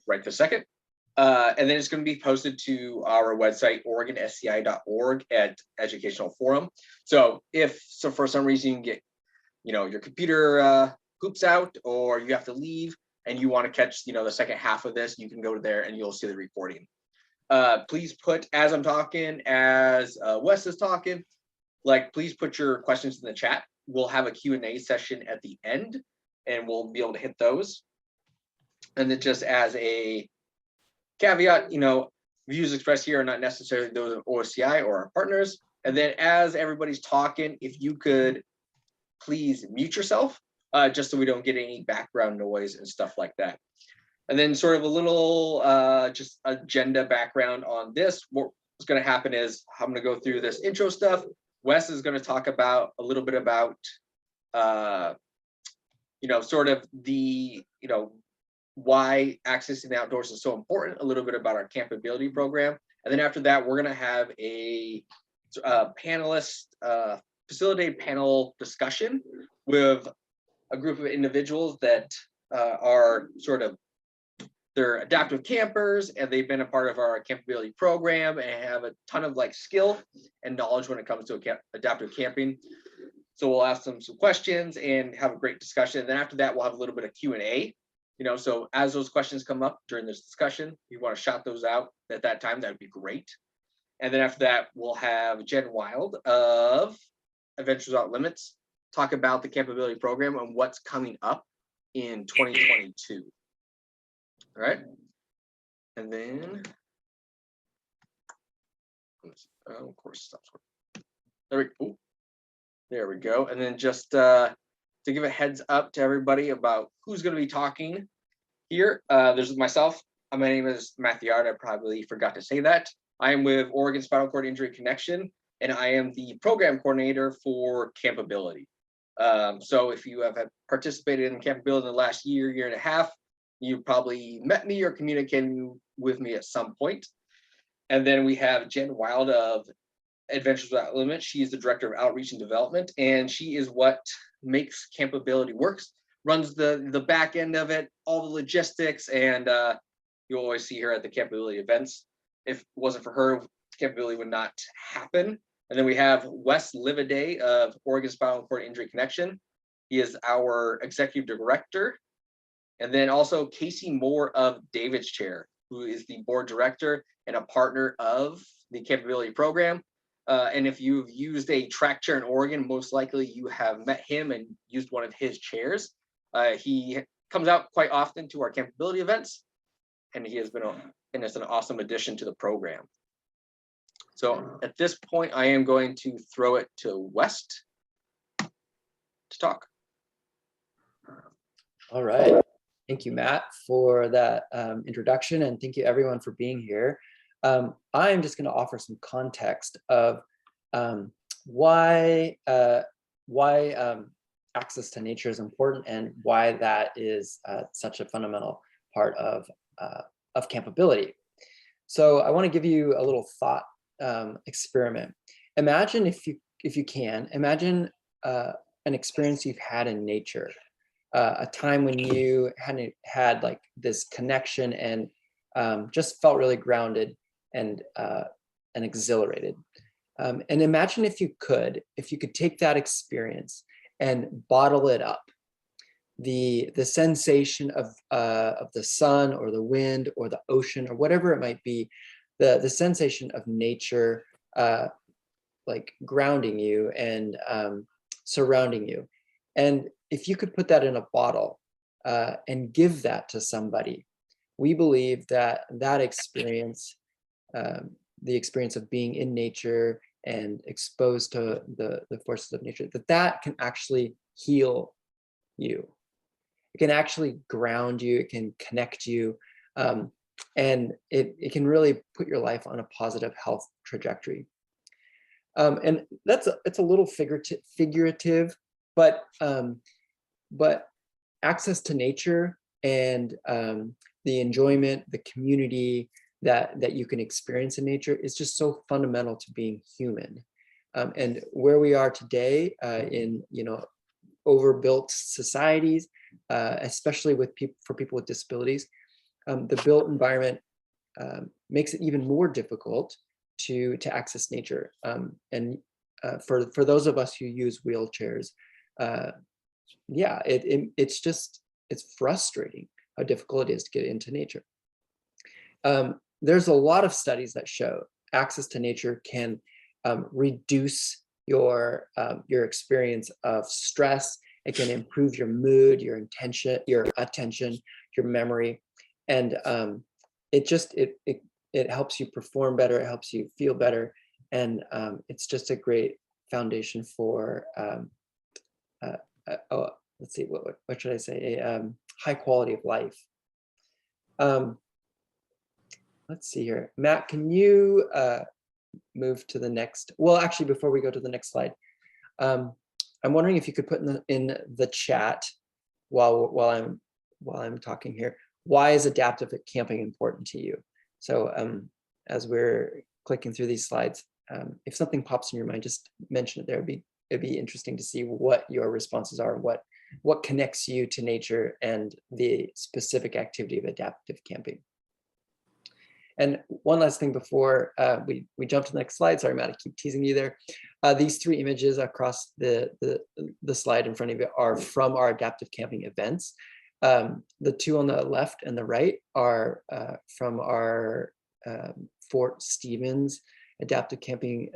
right this second. And then it's going to be posted to our website, OregonSCI.org at Educational Forum. So if for some reason you can get, your computer poops out or you have to leave and you want to catch, the second half of this, you can go there and you'll see the recording. Please put, as I'm talking, as Wes is talking, please put your questions in the chat. We'll have a Q&A session at the end and we'll be able to hit those. And then just as a caveat, views expressed here are not necessarily those of OSCI or our partners. And then as everybody's talking, if you could please mute yourself, just so we don't get any background noise and stuff like that. And then sort of a little just agenda background on this. What's going to happen is I'm going to go through this intro stuff. Wes is going to talk about a little bit about, sort of the, why accessing the outdoors is so important, a little bit about our CampAbility program. And then after that, we're going to have a panelist, facilitated panel discussion with a group of individuals that are they're adaptive campers and they've been a part of our CampAbility program and have a ton of skill and knowledge when it comes to adaptive camping. So we'll ask them some questions and have a great discussion. And then after that, we'll have a little bit of Q&A. So as those questions come up during this discussion, if you want to shout those out at that time, that would be great. And then after that, we'll have Jen Wild of Adventures Without Limits talk about the CampAbility program and what's coming up in 2022. All right. And then, of course, stops working. There we go. And then just to give a heads up to everybody about who's going to be talking here. There's myself. My name is Matthew Yard. I probably forgot to say that. I am with Oregon Spinal Cord Injury Connection, and I am the program coordinator for CampAbility. So if you have participated in CampAbility in the last year and a half, you probably met me or communicated with me at some point. And then we have Jen Wild of Adventures Without Limits. She is the Director of Outreach and Development, and she is what makes CampAbility works, runs the back end of it, all the logistics, and you'll always see her at the CampAbility events. If it wasn't for her, CampAbility would not happen. And then we have Wes Livaday of Oregon Spinal Cord Injury Connection. He is our Executive Director. And then also Casey Moore of David's Chair, who is the Board Director and a partner of the CampAbility program. And if you've used a track chair in Oregon, most likely you have met him and used one of his chairs. He comes out quite often to our CampAbility events, and he has been and it's an awesome addition to the program. So at this point, I am going to throw it to Wes to talk. All right. Thank you, Matt, for that introduction, and thank you everyone for being here. I'm just going to offer some context of why access to nature is important and why that is such a fundamental part of CampAbility. So I want to give you a little thought experiment. Imagine if you can imagine an experience you've had in nature, a time when you had like this connection and just felt really grounded and exhilarated. And imagine if you could take that experience and bottle it up. The sensation of the sun or the wind or the ocean or whatever it might be, the sensation of nature like grounding you and surrounding you. And if you could put that in a bottle and give that to somebody, we believe that experience, the experience of being in nature and exposed to the forces of nature, that can actually heal you. It can actually ground you, it can connect you, and it can really put your life on a positive health trajectory. And it's a little figurative, but access to nature and the enjoyment, the community that you can experience in nature is just so fundamental to being human. And where we are today in overbuilt societies, especially for people with disabilities. The built environment makes it even more difficult to access nature. And for those of us who use wheelchairs, yeah, it's frustrating how difficult it is to get into nature. There's a lot of studies that show access to nature can reduce your experience of stress. It can improve your mood, your attention, your memory, and it helps you perform better. It helps you feel better, and it's just a great foundation for let's see, what should I say? A high quality of life. Let's see here, Matt. Can you move to the next? Well, actually, before we go to the next slide, I'm wondering if you could put in the chat while I'm talking here. Why is adaptive camping important to you? So as we're clicking through these slides, if something pops in your mind, just mention it there. It'd be interesting to see what your responses are, what connects you to nature and the specific activity of adaptive camping. And one last thing before we jump to the next slide. Sorry, Matt, I keep teasing you there. These three images across the slide in front of you are from our adaptive camping events. The two on the left and the right are from our Fort Stevens adaptive camping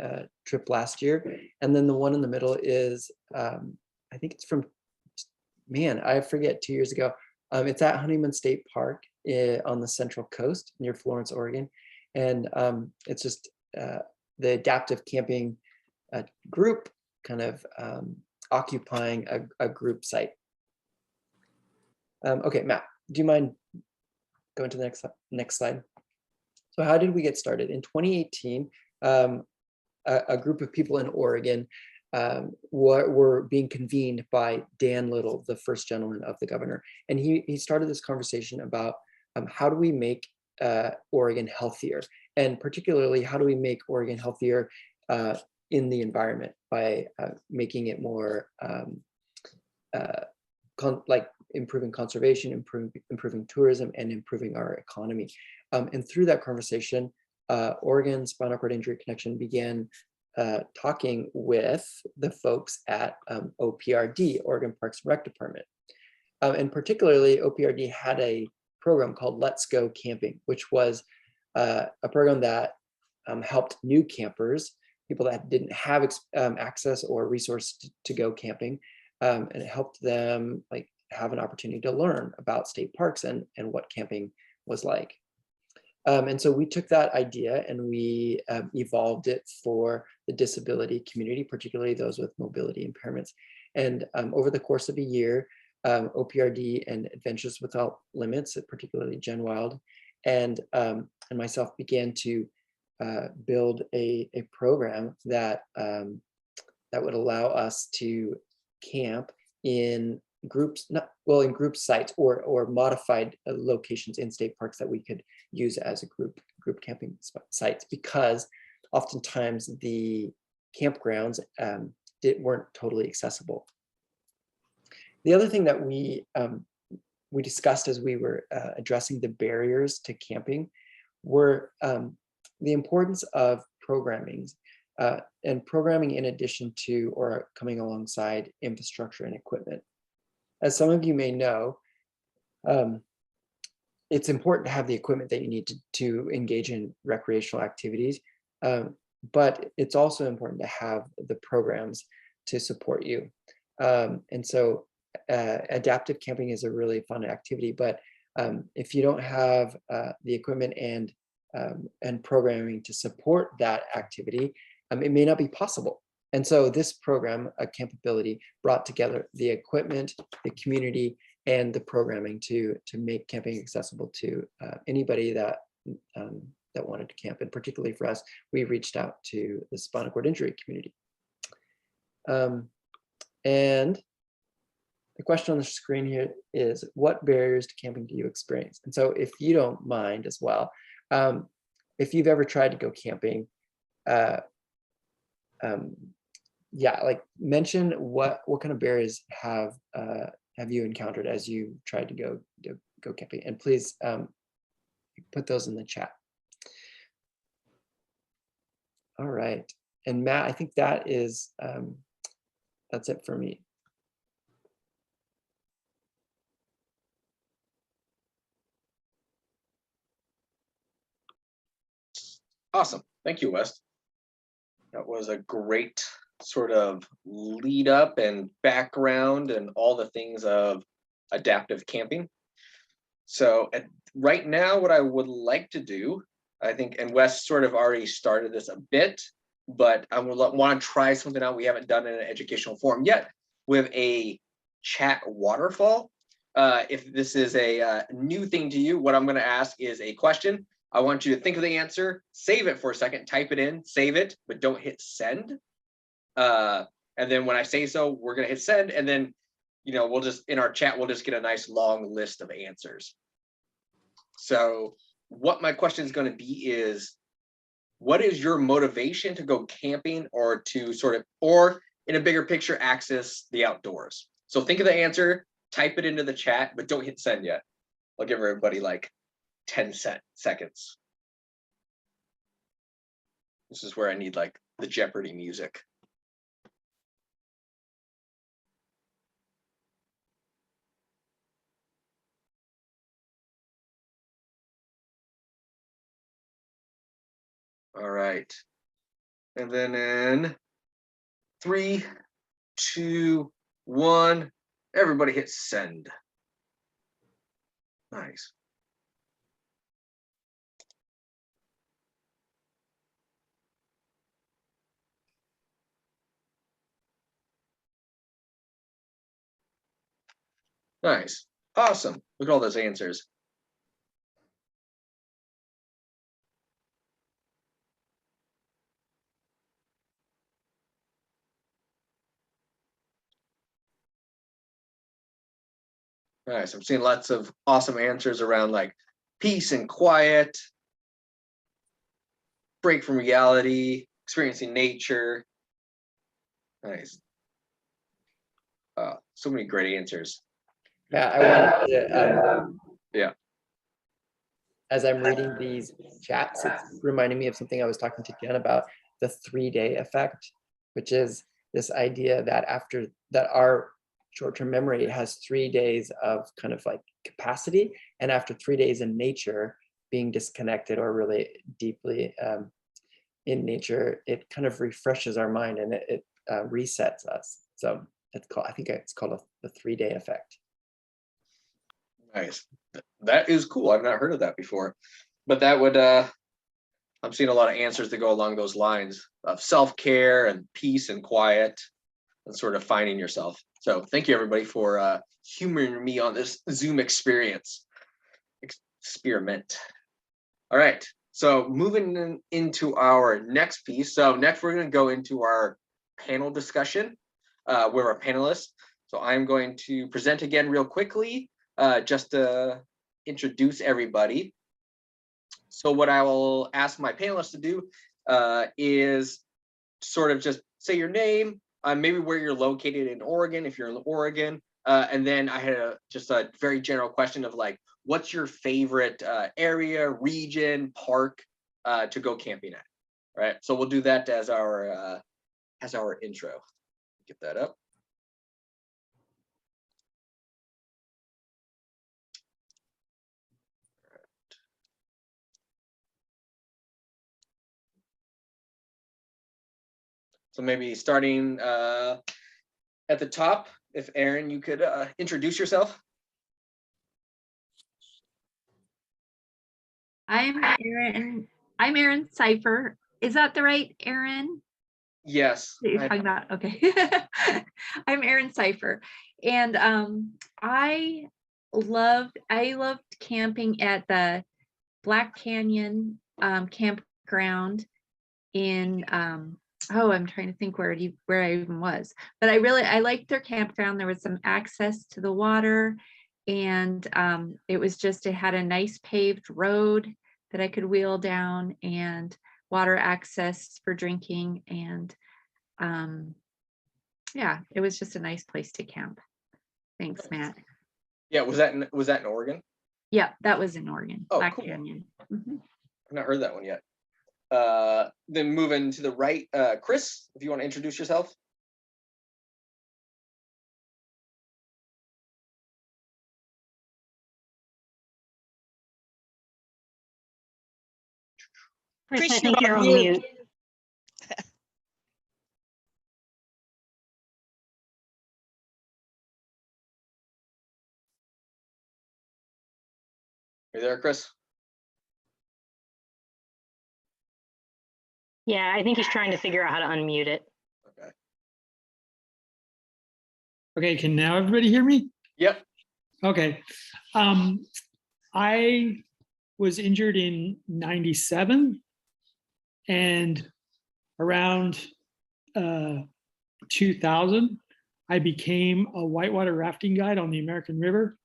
trip last year. And then the one in the middle is, I think it's from, man, I forget, 2 years ago. It's at Honeyman State Park on the Central Coast near Florence, Oregon. And it's just the adaptive camping group kind of occupying a group site. Okay, Matt, do you mind going to the next slide? So how did we get started? In 2018, a group of people in Oregon were being convened by Dan Little, the first gentleman of the governor. And he started this conversation about how do we make Oregon healthier? And particularly, how do we make Oregon healthier in the environment by making it more like improving conservation, improving tourism, and improving our economy. And through that conversation, Oregon Spinal Cord Injury Connection began talking with the folks at OPRD, Oregon Parks and Rec Department. And particularly, OPRD had a program called Let's Go Camping, which was a program that helped new campers, people that didn't have access or resource to go camping, and it helped them like have an opportunity to learn about state parks and what camping was like. And so we took that idea and we evolved it for the disability community, particularly those with mobility impairments. And over the course of a year, OPRD and Adventures Without Limits, particularly Jen Wild, and myself began to build a program that that would allow us to camp in groups, in group sites or modified locations in state parks that we could use as a group camping sites, because oftentimes the campgrounds weren't totally accessible. The other thing that we discussed as we were addressing the barriers to camping were the importance of programming, and programming in addition to or coming alongside infrastructure and equipment. As some of you may know, it's important to have the equipment that you need to engage in recreational activities, but it's also important to have the programs to support you. And so adaptive camping is a really fun activity, but if you don't have the equipment and programming to support that activity, it may not be possible. And so this program, CampAbility, brought together the equipment, the community, and the programming to make camping accessible to anybody that wanted to camp. And particularly for us, we reached out to the spinal cord injury community. And the question on the screen here is, what barriers to camping do you experience? And so if you don't mind as well, if you've ever tried to go camping, yeah, like mention what kind of barriers have have you encountered as you tried to go camping? And please put those in the chat. All right. And Matt, I think that is, that's it for me. Awesome. Thank you, Wes. That was a great sort of lead up and background and all the things of adaptive camping. So right now, what I would like to do, I think, and Wes sort of already started this a bit, but I would want to try something out we haven't done in an educational forum yet with a chat waterfall. If this is a new thing to you, what I'm going to ask is a question. I want you to think of the answer, save it for a second, type it in, save it, but don't hit send. And then when I say so, we're going to hit send. And then, you know, we'll just, in our chat, we'll just get a nice long list of answers. So what my question is going to be is, what is your motivation to go camping or to sort of, or in a bigger picture, access the outdoors? So think of the answer, type it into the chat, but don't hit send yet. I'll give everybody like 10 seconds. This is where I need like the Jeopardy music. All right. And then in 3, 2, 1, everybody hit send. Nice. Nice. Awesome. Look at all those answers. Nice. I'm seeing lots of awesome answers around like peace and quiet, break from reality, experiencing nature. Nice. So many great answers. Matt, I wanted to, yeah. As I'm reading these chats, it's reminding me of something I was talking to Jen about, the 3-day effect, which is this idea that after that our short-term memory has 3 days of kind of like capacity, and after 3 days in nature, being disconnected or really deeply in nature, it kind of refreshes our mind and it resets us. So it's called, I think it's called the 3-day effect. Nice. That is cool. I've not heard of that before, but that would, I'm seeing a lot of answers that go along those lines of self-care and peace and quiet and sort of finding yourself. So thank you everybody for humoring me on this Zoom experiment. All right. So moving into our next piece. So next we're going to go into our panel discussion with our panelists. So I'm going to present again real quickly, just to introduce everybody. So what I will ask my panelists to do is sort of just say your name, maybe where you're located in Oregon, if you're in Oregon. And then I had just a very general question of like, what's your favorite area, region, park to go camping at? All right, so we'll do that as our intro. Get that up. So maybe starting at the top, if Erin, you could introduce yourself. I'm Erin Cipher. Is that the right Erin? Yes. That you're talking about? Okay. I'm Erin Cipher. And I loved camping at the Black Canyon campground in I'm trying to think where I even was, but I liked their campground. There was some access to the water, and it had a nice paved road that I could wheel down, and water access for drinking, and yeah, it was just a nice place to camp. Thanks, Matt. Yeah, was that in Oregon? Yeah, that was in Oregon, Oh, Black cool. Canyon. Mhm. I've not heard that one yet. Then moving to the right, Chris, if you want to introduce yourself. Chris, I think you're on mute. You there, Chris? Yeah, I think he's trying to figure out how to unmute it. Okay. Okay, can now everybody hear me? Yep. Okay. I was injured in 97 and around 2000, I became a whitewater rafting guide on the American River.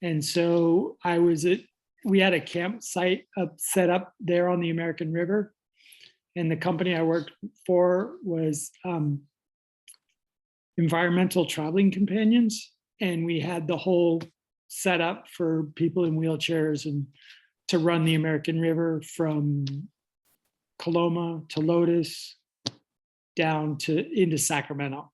And so we had a campsite set up there on the American River. And the company I worked for was Environmental Traveling Companions. And we had the whole setup for people in wheelchairs and to run the American River from Coloma to Lotus down into Sacramento.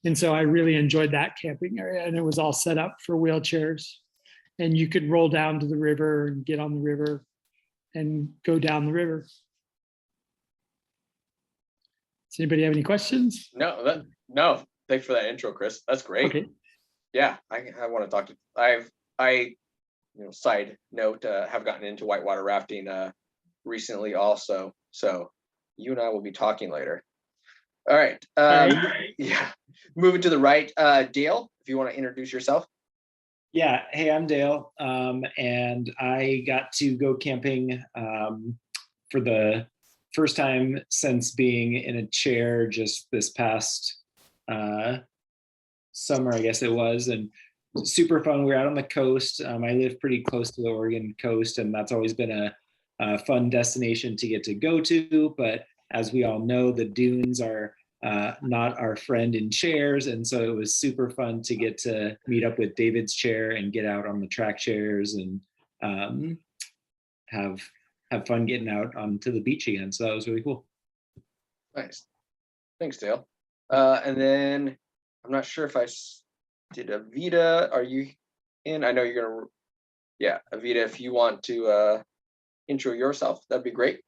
And so I really enjoyed that camping area, and it was all set up for wheelchairs. And you could roll down to the river and get on the river and go down the river. Does anybody have any questions? No. Thanks for that intro, Chris. That's great. Okay. Yeah, I want to talk to. Side note, have gotten into whitewater rafting recently also. So you and I will be talking later. All right. Yeah. Moving to the right, Dale, if you want to introduce yourself. Yeah, hey, I'm Dale, and I got to go camping for the first time since being in a chair just this past summer, I guess it was, and super fun. We're out on the coast. I live pretty close to the Oregon coast, and that's always been a fun destination to get to go to. But as we all know, the dunes are not our friend in chairs, and so it was super fun to get to meet up with David's chair and get out on the track chairs and have fun getting out onto the beach again. So that was really cool. Nice. Thanks, Dale. And then I'm not sure if did Avita, are you in? I know you're gonna. Yeah, Avita, if you want to intro yourself, that'd be great.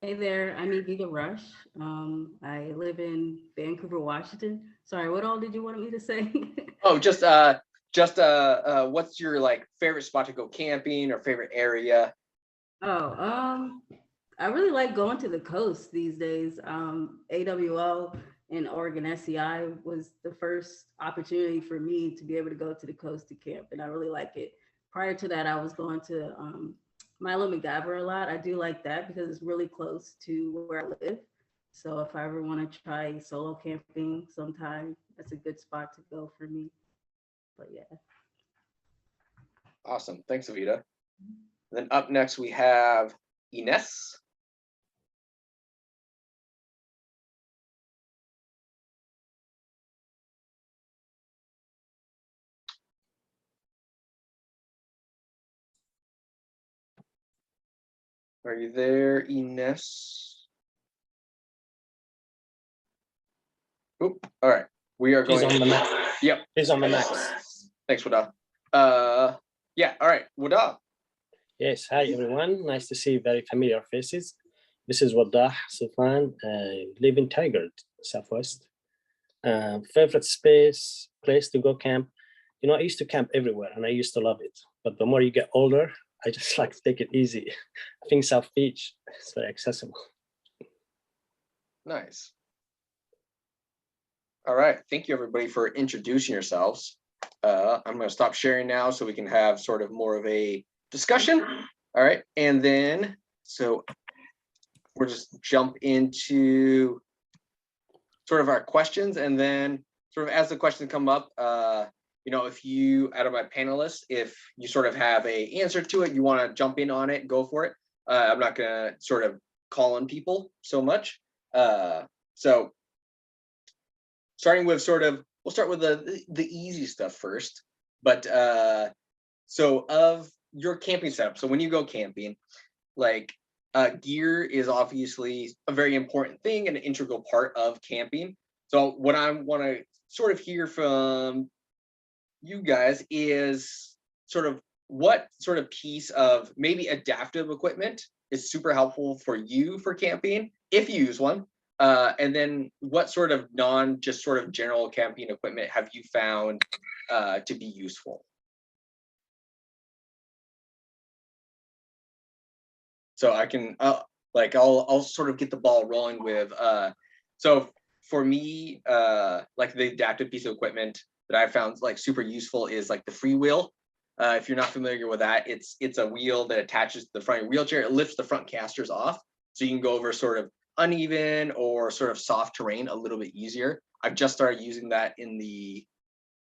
Hey there, I'm Evita Rush. I live in Vancouver, Washington. Sorry, what all did you want me to say? Oh, just what's your favorite spot to go camping or favorite area? Oh, I really like going to the coast these days. AWO in Oregon SCI was the first opportunity for me to be able to go to the coast to camp, and I really like it. Prior to that, I was going to Milo McGabber a lot. I do like that because it's really close to where I live. So if I ever want to try solo camping sometime, that's a good spot to go for me. But yeah. Awesome. Thanks, Avita. Then up next we have Ines. Are you there, Ines? Oop. All right. We are going. He's on the map. Yep. He's on the map. Thanks, Wada. Yeah. All right, Wada. Yes. Hi, everyone. Nice to see very familiar faces. This is Wadah Sufan. I live in Tigard, Southwest. Favorite place to go camp. You know, I used to camp everywhere and I used to love it. But the more you get older, I just like to take it easy. I think South Beach is very accessible. Nice. All right. Thank you, everybody, for introducing yourselves. I'm going to stop sharing now so we can have sort of more of a discussion. All right. And then, so we'll just jump into sort of our questions. And then sort of as the questions come up, if you, out of my panelists, if you sort of have a answer to it, you want to jump in on it, go for it. I'm not going to sort of call on people so much. So starting with we'll start with the easy stuff first. But so of your camping setup, so when you go camping, like gear is obviously a very important thing and an integral part of camping. So what I want to sort of hear from you guys is sort of what sort of piece of maybe adaptive equipment is super helpful for you for camping, if you use one. And then what sort of just sort of general camping equipment have you found to be useful? So I can I'll sort of get the ball rolling with so for me like the adaptive piece of equipment that I found like super useful is like the free wheel. If you're not familiar with that, it's a wheel that attaches to the front of your wheelchair. It lifts the front casters off, so you can go over sort of uneven or sort of soft terrain a little bit easier. I've just started using that in the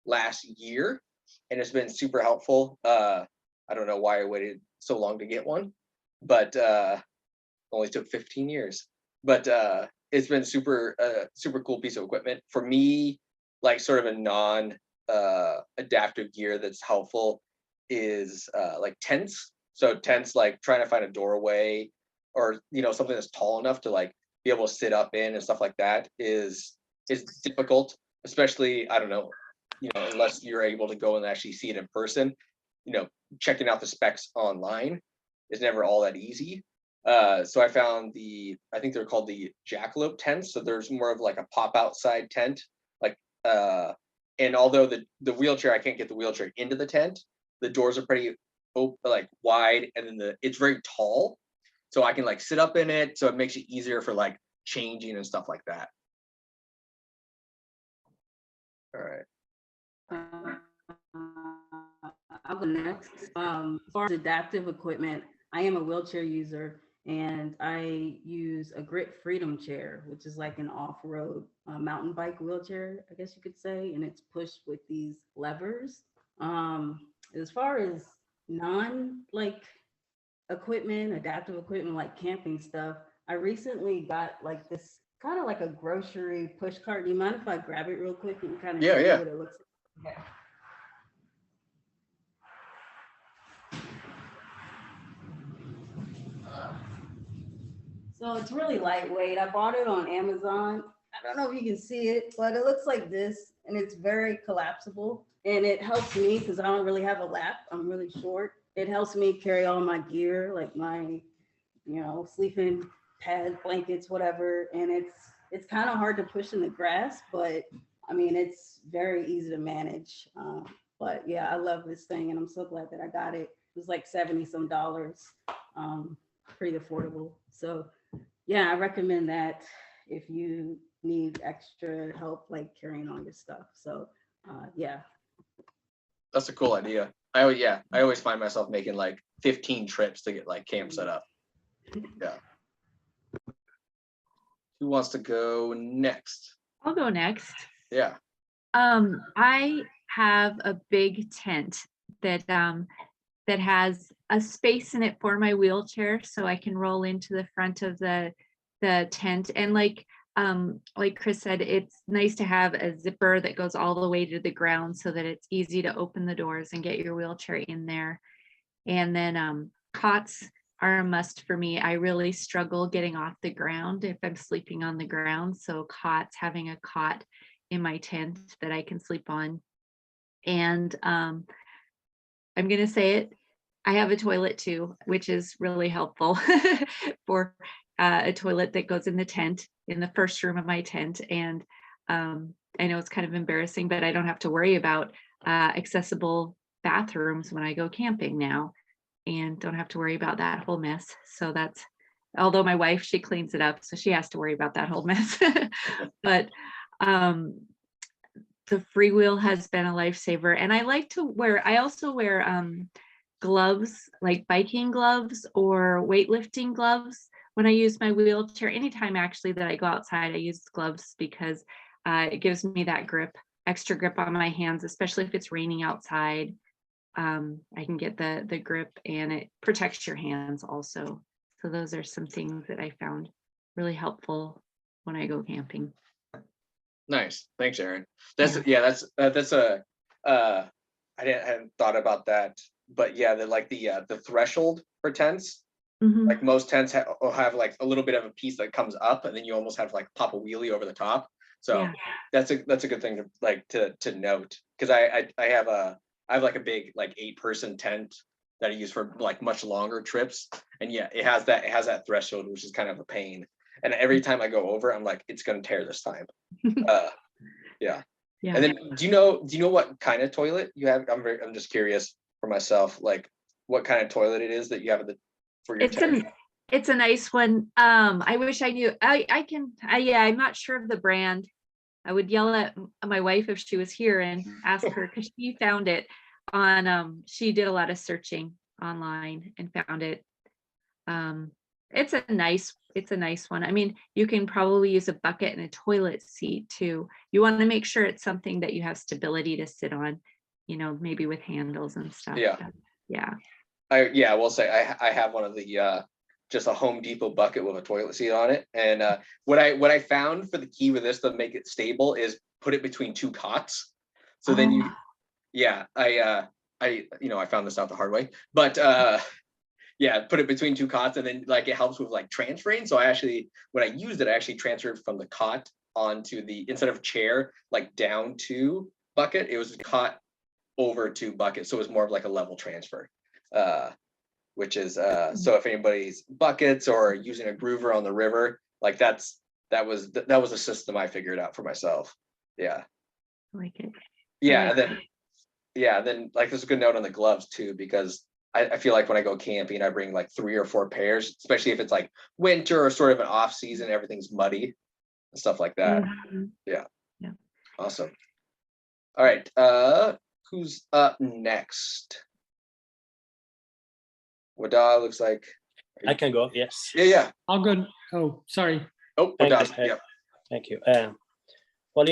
last year, and it's been super helpful. I don't know why I waited so long to get one, but only took 15 years. But it's been super cool piece of equipment for me. Like sort of a non adaptive gear that's helpful is like tents. So tents, like trying to find a doorway or something that's tall enough to like be able to sit up in and stuff like that is difficult, especially I don't know, unless you're able to go and actually see it in person. Checking out the specs online is never all that easy. So I found I think they're called the jackalope tents. So there's more of like a pop outside tent, like and although the wheelchair, I can't get the wheelchair into the tent, the doors are pretty open, like wide, and then it's very tall, so I can like sit up in it, so it makes it easier for like changing and stuff like that. All right. I'll go next. As far as adaptive equipment, I am a wheelchair user, and I use a Grit Freedom chair, which is like an off-road mountain bike wheelchair, I guess you could say, and it's pushed with these levers. As far as equipment, adaptive equipment like camping stuff, I recently got like this kind of like a grocery push cart. Do you mind if I grab it real quick and kind of Yeah, show you yeah. what it looks like? Okay. So it's really lightweight. I bought it on Amazon. I don't know if you can see it, but it looks like this, and it's very collapsible. And it helps me because I don't really have a lap. I'm really short. It helps me carry all my gear, like my, sleeping pads, blankets, whatever. And it's kind of hard to push in the grass, but I mean, it's very easy to manage. But yeah, I love this thing, and I'm so glad that I got it. It was like $70 some, pretty affordable. So yeah, I recommend that if you need extra help, like carrying all your stuff. So yeah. That's a cool idea. I always find myself making like 15 trips to get like camp set up. Yeah. Who wants to go next? I'll go next. Yeah. I have a big tent that has a space in it for my wheelchair, so I can roll into the front of the tent. And like Chris said, it's nice to have a zipper that goes all the way to the ground so that it's easy to open the doors and get your wheelchair in there. And then cots are a must for me. I really struggle getting off the ground if I'm sleeping on the ground. So having a cot in my tent that I can sleep on. And I'm going to say it, I have a toilet too, which is really helpful for a toilet that goes in the tent, in the first room of my tent. And I know it's kind of embarrassing, but I don't have to worry about accessible bathrooms when I go camping now, and don't have to worry about that whole mess. So although my wife, she cleans it up, so she has to worry about that whole mess. But the freewheel has been a lifesaver. And I also wear gloves, like biking gloves or weightlifting gloves when I use my wheelchair. Anytime actually that I go outside, I use gloves because it gives me that extra grip on my hands, especially if it's raining outside. I can get the grip, and it protects your hands also. So those are some things that I found really helpful when I go camping. Nice. Thanks, Aaron. That's a I hadn't thought about that, but yeah, the threshold for tents, Mhm. like most tents will have like a little bit of a piece that comes up, and then you almost have like pop a wheelie over the top. So Yeah. that's a good thing to note, because I have like a big like 8-person tent that I use for like much longer trips, and yeah, it has that threshold, which is kind of a pain. And every time I go over, I'm like, it's gonna tear this time. Yeah. Yeah. And then do you know what kind of toilet you have? I'm just curious for myself, like what kind of toilet it is that you have for your tent. It's a nice one. I wish I knew. Yeah, I'm not sure of the brand. I would yell at my wife if she was here and ask her, because she found it on she did a lot of searching online and found it. It's a nice one. I mean, you can probably use a bucket and a toilet seat too. You want to make sure it's something that you have stability to sit on, maybe with handles and stuff. Yeah. Yeah. I will say I have one of the just a Home Depot bucket with a toilet seat on it. And what I found for the key with this to make it stable is put it between 2 cots. So then I found this out the hard way, but yeah, put it between 2 cots, and then like it helps with like transferring. So when I used it, I actually transferred from the cot onto instead of chair, like down to bucket, it was cot over to bucket. So it was more of like a level transfer. Which is so if anybody's buckets or using a groover on the river, like that was a system I figured out for myself. Yeah. I like it. Yeah. And then like there's a good note on the gloves too, because I feel like when I go camping, I bring like 3 or 4 pairs, especially if it's like winter or sort of an off season, everything's muddy and stuff like that. Mhm. Yeah. Yeah. Awesome. All right. Who's up next? Wada looks like. I can go. Yes. Yeah. I'll go. Oh, sorry. Oh, Thank Wada. you. Yeah. Thank you. Well,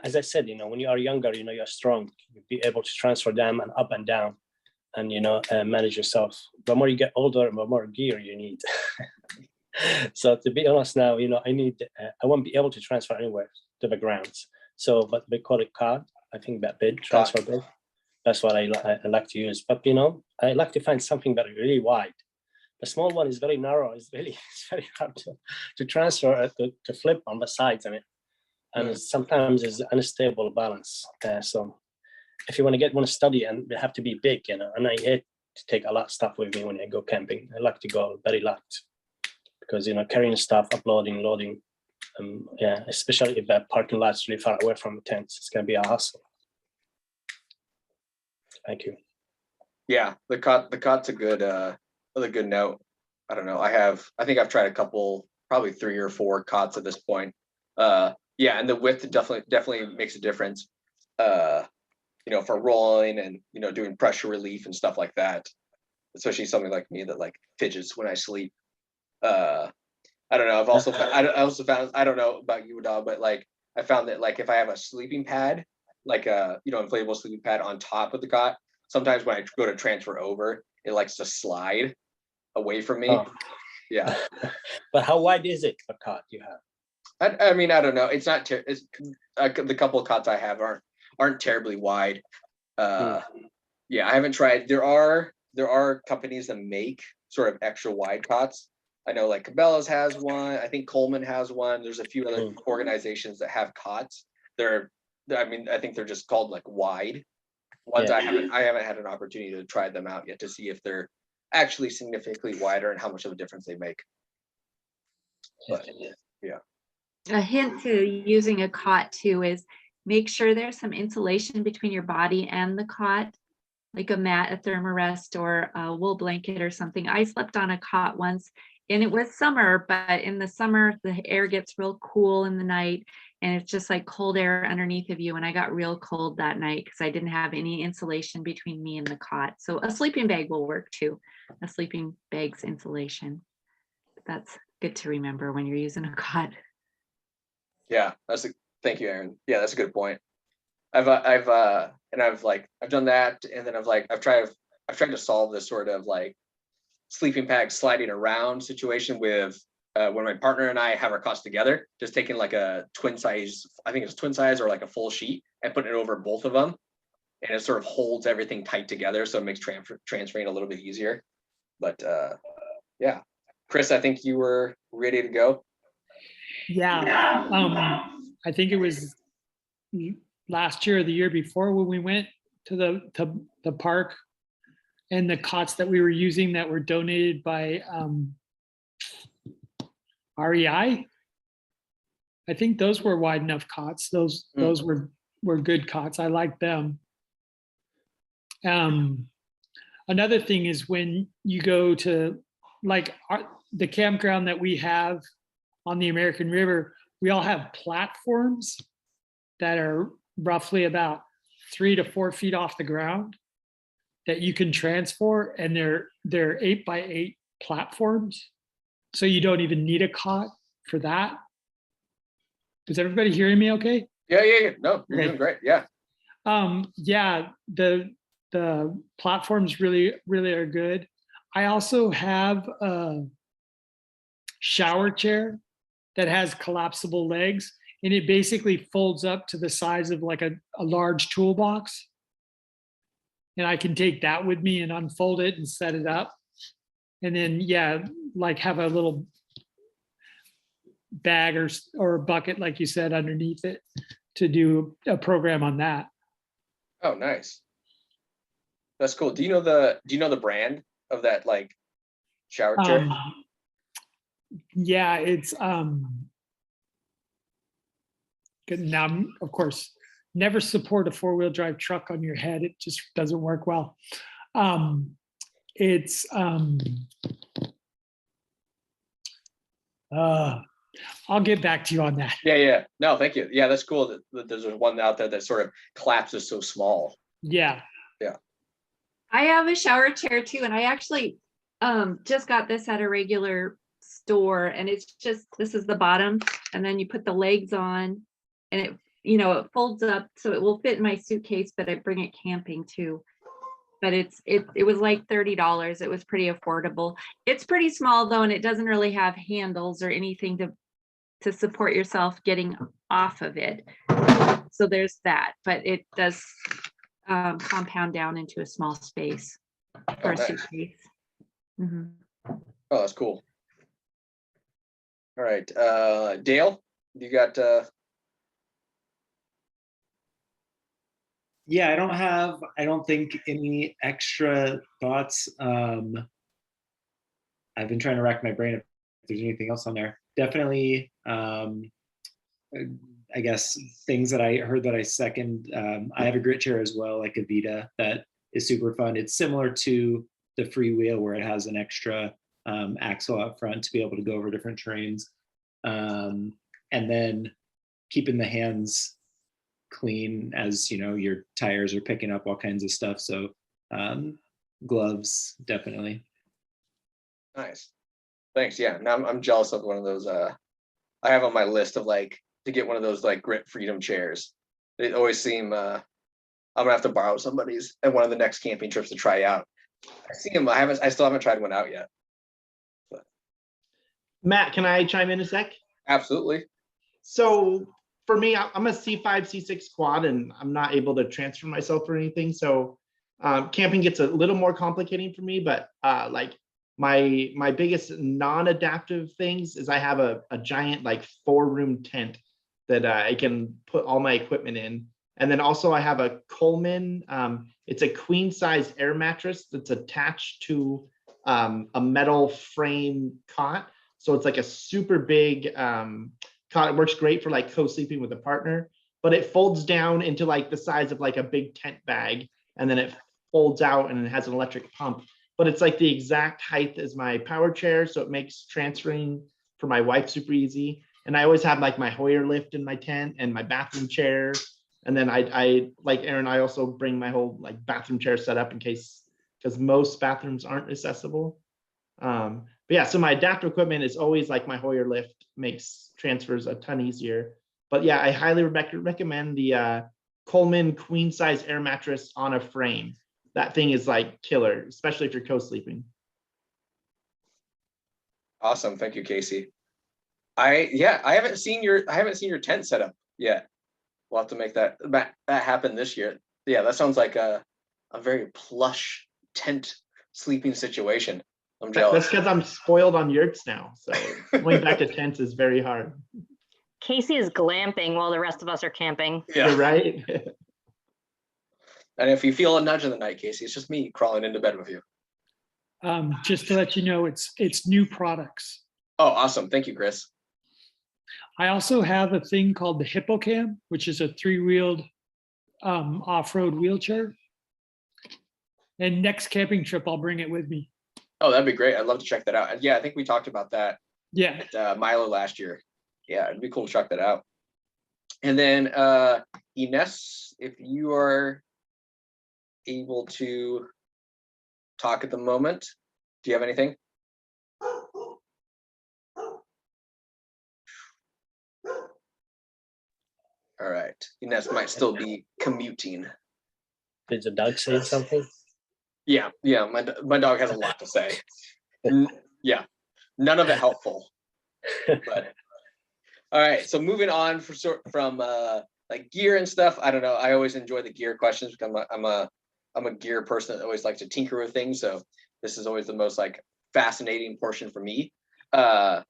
as I said, when you are younger, you're strong. You'll be able to transfer them and up and down, and manage yourself. The more you get older, the more gear you need. So to be honest, now I won't be able to transfer anywhere to the grounds. So, but we call it card. I think that big transfer big. That's what I like to use. But I like to find something that is really wide. The small one is very narrow. It's very hard to transfer to flip on the sides of it, and sometimes it's unstable balance. So if you want to study, and they have to be big, and I hate to take a lot of stuff with me when I go camping. I like to go very light, because carrying stuff, uploading, loading, especially if that parking lot's really far away from the tent, it's gonna be a hassle. Thank you. Yeah, the cot's a good note. I don't know. I think I've tried a couple, probably 3 or 4 cots at this point. Yeah, and the width definitely makes a difference. For rolling and doing pressure relief and stuff like that. Especially something like me that like fidgets when I sleep. I don't know. I also found, I don't know about you, Dog, but like I found that like if I have a sleeping pad, like a inflatable sleeping pad on top of the cot, sometimes when I go to transfer over, it likes to slide away from me. Oh. Yeah. But how wide is it, the cot you have? I mean, I don't know. It's not. The couple of cots I have aren't terribly wide. Yeah, I haven't tried. There are companies that make sort of extra wide cots. I know like Cabela's has one. I think Coleman has one. There's a few other organizations that have cots. I think they're just called like wide ones. Yeah. I haven't had an opportunity to try them out yet to see if they're actually significantly wider and how much of a difference they make. But yeah. A hint to using a cot too is make sure there's some insulation between your body and the cot, like a mat, a thermarest, or a wool blanket or something. I slept on a cot once, and it was summer, but in the summer, the air gets real cool in the night, and it's just like cold air underneath of you. And I got real cold that night because I didn't have any insulation between me and the cot. So a sleeping bag will work too. A sleeping bag's insulation. That's good to remember when you're using a cot. Yeah, thank you, Aaron. Yeah, that's a good point. I've done that, and then I've tried to solve this sort of like sleeping bag sliding around situation with when my partner and I have our cots together, just taking like a twin size, I think it's twin size or like a full sheet, and putting it over both of them, and it sort of holds everything tight together, so it makes transferring a little bit easier. But yeah, Chris, I think you were ready to go. Yeah. I think it was last year or the year before when we went to the park, and the cots that we were using that were donated by REI. I think those were wide enough cots. Those were good cots. I liked them. Another thing is when you go to like the campground that we have on the American River, we all have platforms that are roughly about 3 to 4 feet off the ground that you can transfer, and they're 8x8 platforms. So you don't even need a cot for that. Is everybody hearing me okay? Yeah. No, you're doing great. Yeah. Yeah, the platforms really are good. I also have a shower chair that has collapsible legs, and it basically folds up to the size of like a large toolbox. And I can take that with me and unfold it and set it up. And then, yeah, like have a little bag or a bucket, like you said, underneath it to do a program on that. Oh, nice. That's cool. Do you know the brand of that like shower chair? Yeah, it's good. Now, of course, never support a 4-wheel drive truck on your head. It just doesn't work well. It's I'll get back to you on that. Yeah. No, thank you. Yeah, that's cool that there's one out there that sort of collapses so small. Yeah. I have a shower chair too, and I actually just got this at a regular store, and it's just, this is the bottom, and then you put the legs on, and it, it folds up so it will fit in my suitcase, but I bring it camping too. But it was like $30. It was pretty affordable. It's pretty small though, and it doesn't really have handles or anything to support yourself getting off of it. So there's that, but it does compound down into a small space for a suitcase. Mm-hmm. Oh, that's cool. All right, Dale, you got Yeah, I don't think any extra thoughts. I've been trying to rack my brain if there's anything else on there. Definitely, I guess things that I heard that I second. I have a grit chair as well, like a Vita, that is super fun. It's similar to the freewheel where it has an extra axle up front to be able to go over different terrains. And then keeping the hands clean as your tires are picking up all kinds of stuff. So gloves, definitely. nice. Thanks. Yeah. Now I'm jealous of one of those. I have on my list of like to get one of those like Grit Freedom chairs. They always seem. I'm gonna have to borrow somebody's at one of the next camping trips to try out. I see them. I still haven't tried one out yet. But. Matt, can I chime in a sec? Absolutely. So for me, I'm a C5, C6 quad, and I'm not able to transfer myself or anything. So camping gets a little more complicating for me, but like my biggest non-adaptive things is I have a giant like 4-room tent that I can put all my equipment in. And then also I have a Coleman, it's a queen size air mattress that's attached to a metal frame cot. So it's like a super big cot. It works great for like co-sleeping with a partner, but it folds down into like the size of like a big tent bag. And then it folds out and it has an electric pump, but it's like the exact height as my power chair. So it makes transferring for my wife super easy. And I always have like my Hoyer lift in my tent and my bathroom chair. And then I like Aaron, I also bring my whole like bathroom chair set up in case, because most bathrooms aren't accessible. But yeah, so my adaptive equipment is always like my Hoyer lift, makes transfers a ton easier. But yeah, I highly recommend the Coleman queen size air mattress on a frame. That thing is like killer, especially if you're co-sleeping. Awesome. Thank you, Casey. I haven't seen your tent set up yet. We'll have to make that happen this year. Yeah, that sounds like a very plush tent sleeping situation. I'm That's jealous. because I'm spoiled on yurts now. So going back to tents is very hard. Casey is glamping while the rest of us are camping. Yeah. You're right. And if you feel a nudge in the night, Casey, it's just me crawling into bed with you. Just to let you know, it's new products. Oh, awesome. Thank you, Chris. I also have a thing called the Hippocam, which is a 3-wheeled off-road wheelchair. And next camping trip, I'll bring it with me. Oh, that'd be great. I'd love to check that out. And yeah, I think we talked about that Yeah. at Milo last year. Yeah, it'd be cool to check that out. And then Ines, if you are able to talk at the moment, do you have anything? All right, Ines might still be commuting. Did the dog say something? Yeah, my dog has a lot to say. Yeah, none of it helpful. But all right, so moving on from like gear and stuff. I don't know. I always enjoy the gear questions because I'm a gear person that always likes to tinker with things. So this is always the most like fascinating portion for me. But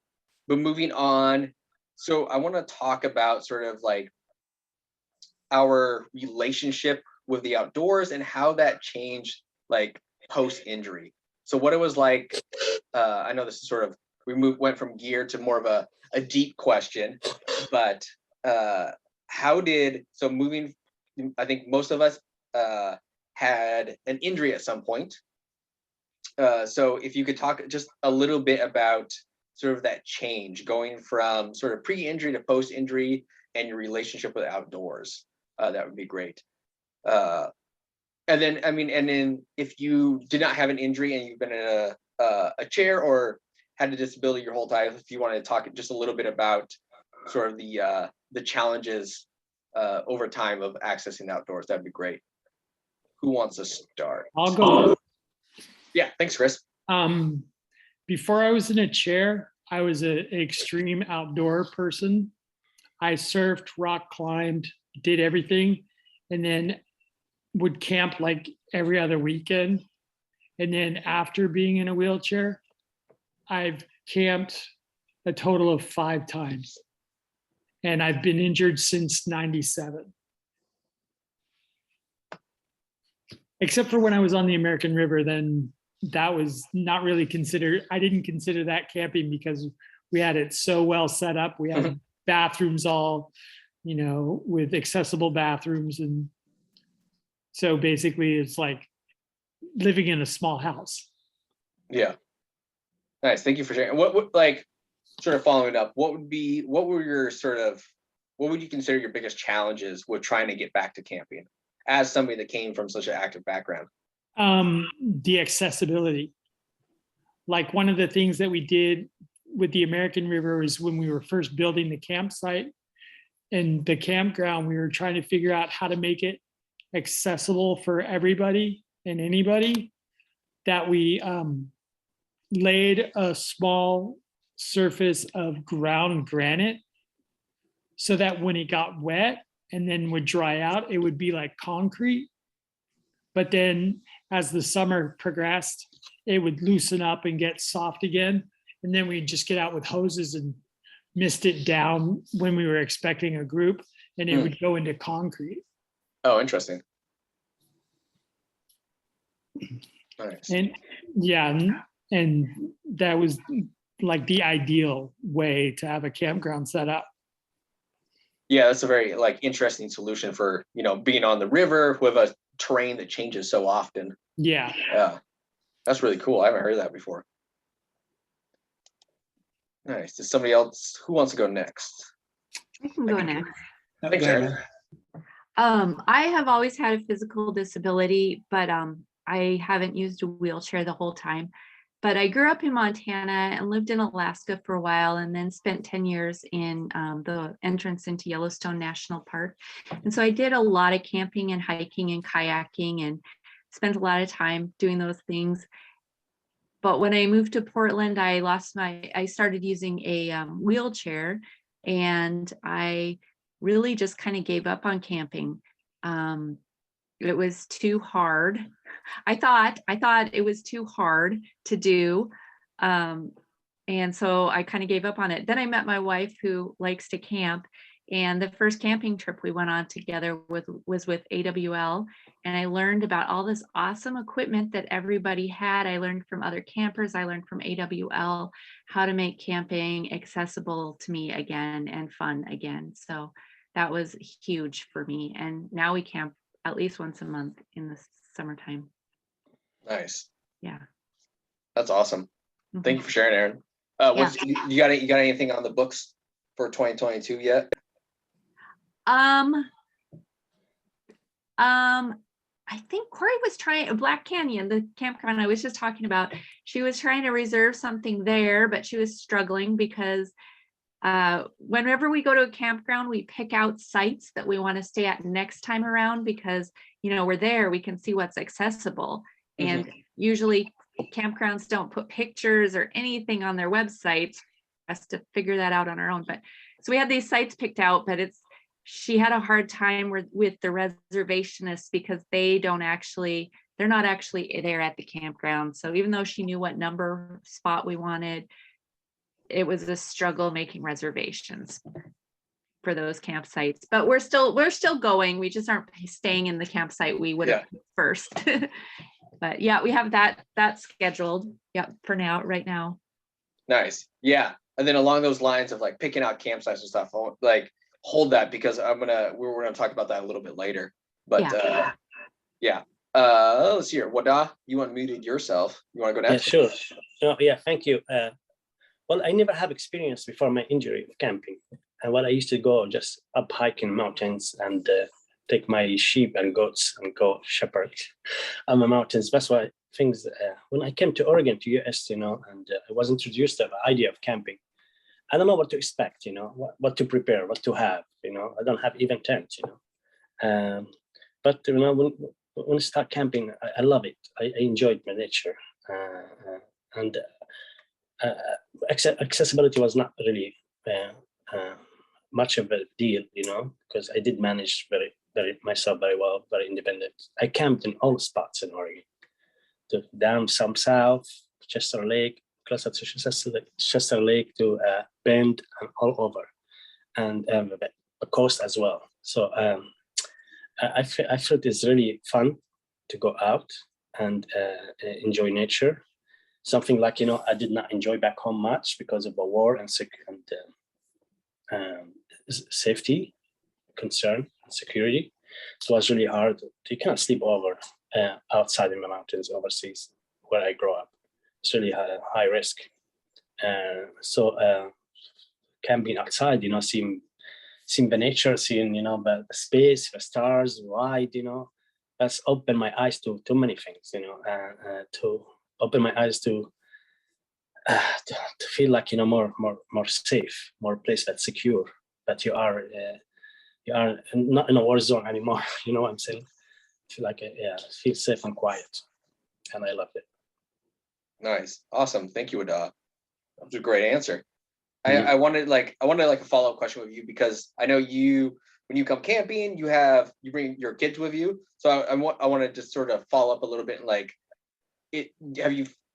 moving on, so I want to talk about sort of like our relationship with the outdoors and how that changed like post-injury. So what it was like, I know this is sort of, went from gear to more of a deep question, but moving, I think most of us had an injury at some point. So if you could talk just a little bit about sort of that change going from sort of pre-injury to post-injury and your relationship with outdoors, that would be great. And then if you did not have an injury and you've been in a chair or had a disability your whole time, if you want to talk just a little bit about sort of the challenges over time of accessing the outdoors, that'd be great. Who wants to start? I'll go. Yeah, thanks, Chris. Before I was in a chair, I was an extreme outdoor person. I surfed, rock climbed, did everything, and then would camp like every other weekend. And then after being in a wheelchair, I've camped a total of 5 times. And I've been injured since '97. Except for when I was on the American River, then that was not really considered, I didn't consider that camping because we had it so well set up. We had bathrooms all, with accessible bathrooms. And so basically it's like living in a small house. Yeah. Nice. Thank you for sharing. What like sort of following up, what would you consider your biggest challenges with trying to get back to camping as somebody that came from such an active background? The accessibility. Like one of the things that we did with the American River is when we were first building the campsite and the campground, we were trying to figure out how to make it accessible for everybody and anybody, that we laid a small surface of ground granite so that when it got wet and then would dry out, it would be like concrete. But then as the summer progressed, it would loosen up and get soft again. And then we'd just get out with hoses and mist it down when we were expecting a group, and it would go into concrete. Oh, interesting. Nice. And yeah, and that was like the ideal way to have a campground set up. Yeah, that's a very like interesting solution for, being on the river with a terrain that changes so often. Yeah. Yeah. That's really cool. I haven't heard that before. Nice. Does somebody else, who wants to go next? I can go next. Thanks, Aaron. I have always had a physical disability, but I haven't used a wheelchair the whole time. But I grew up in Montana and lived in Alaska for a while, and then spent 10 years in the entrance into Yellowstone National Park. And so I did a lot of camping and hiking and kayaking and spent a lot of time doing those things. but when I moved to Portland, I started using a wheelchair, and I really just kind of gave up on camping. It was too hard. I thought it was too hard to do. And so I kind of gave up on it. Then I met my wife, who likes to camp. And the first camping trip we went on together was with AWL. And I learned about all this awesome equipment that everybody had. I learned from other campers. I learned from AWL how to make camping accessible to me again and fun again. So that was huge for me. And now we camp at least once a month in the summertime. Nice. Yeah. That's awesome. Mhm. Thank you for sharing, Aaron. You got anything on the books for 2022 yet? I think Corey was trying Black Canyon, the campground I was just talking about. She was trying to reserve something there, but she was struggling because whenever we go to a campground, we pick out sites that we want to stay at next time around because, you know, we're there, we can see what's accessible. And usually campgrounds don't put pictures or anything on their websites for us to figure that out on our own. But so we had these sites picked out, but she had a hard time with the reservationists because they're not actually there at the campground. So even though she knew what number spot we wanted, it was a struggle making reservations for those campsites. But we're still going. We just aren't staying in the campsite we would have first. But yeah, we have that scheduled. Yeah, for now, right now. Nice. Yeah. And then along those lines of like picking out campsites and stuff, like hold that because we're gonna talk about that a little bit later. But yeah. Let's see here. Wada, you unmuted yourself. You want to go next? Yeah, sure. Yeah, thank you. Well, I never have experience before my injury of camping. And I used to go just up hiking mountains and take my sheep and goats and go shepherd on the mountains. That's why things, when I came to Oregon, to US, and I was introduced to the idea of camping. I don't know what to expect, what to prepare, what to have, I don't have even tent, but when I start camping, I love it. I enjoyed my nature, and accessibility was not really much of a deal, because I did manage myself very well, very independent. I camped in all spots in Oregon, down some south, Chester Lake, closer to Chester Lake to Bend and all over, and the coast as well. So I felt it's really fun to go out and enjoy nature. Something like, I did not enjoy back home much because of the war and safety concern and security. So it was really hard. You cannot sleep over outside in the mountains overseas where I grew up. It's really high risk. So camping outside, seeing the nature, seeing, the space, the stars, wide, that's opened my eyes to many things, to open my eyes to feel like, more safe, more place that's secure, that you are not in a war zone anymore. You know what I'm saying? I feel like, feel safe and quiet. And I loved it. Nice. Awesome. Thank you, Ada. That was a great answer. I wanted a follow-up question with you because I know when you come camping, you bring your kids with you. So I want to just sort of follow up a little bit and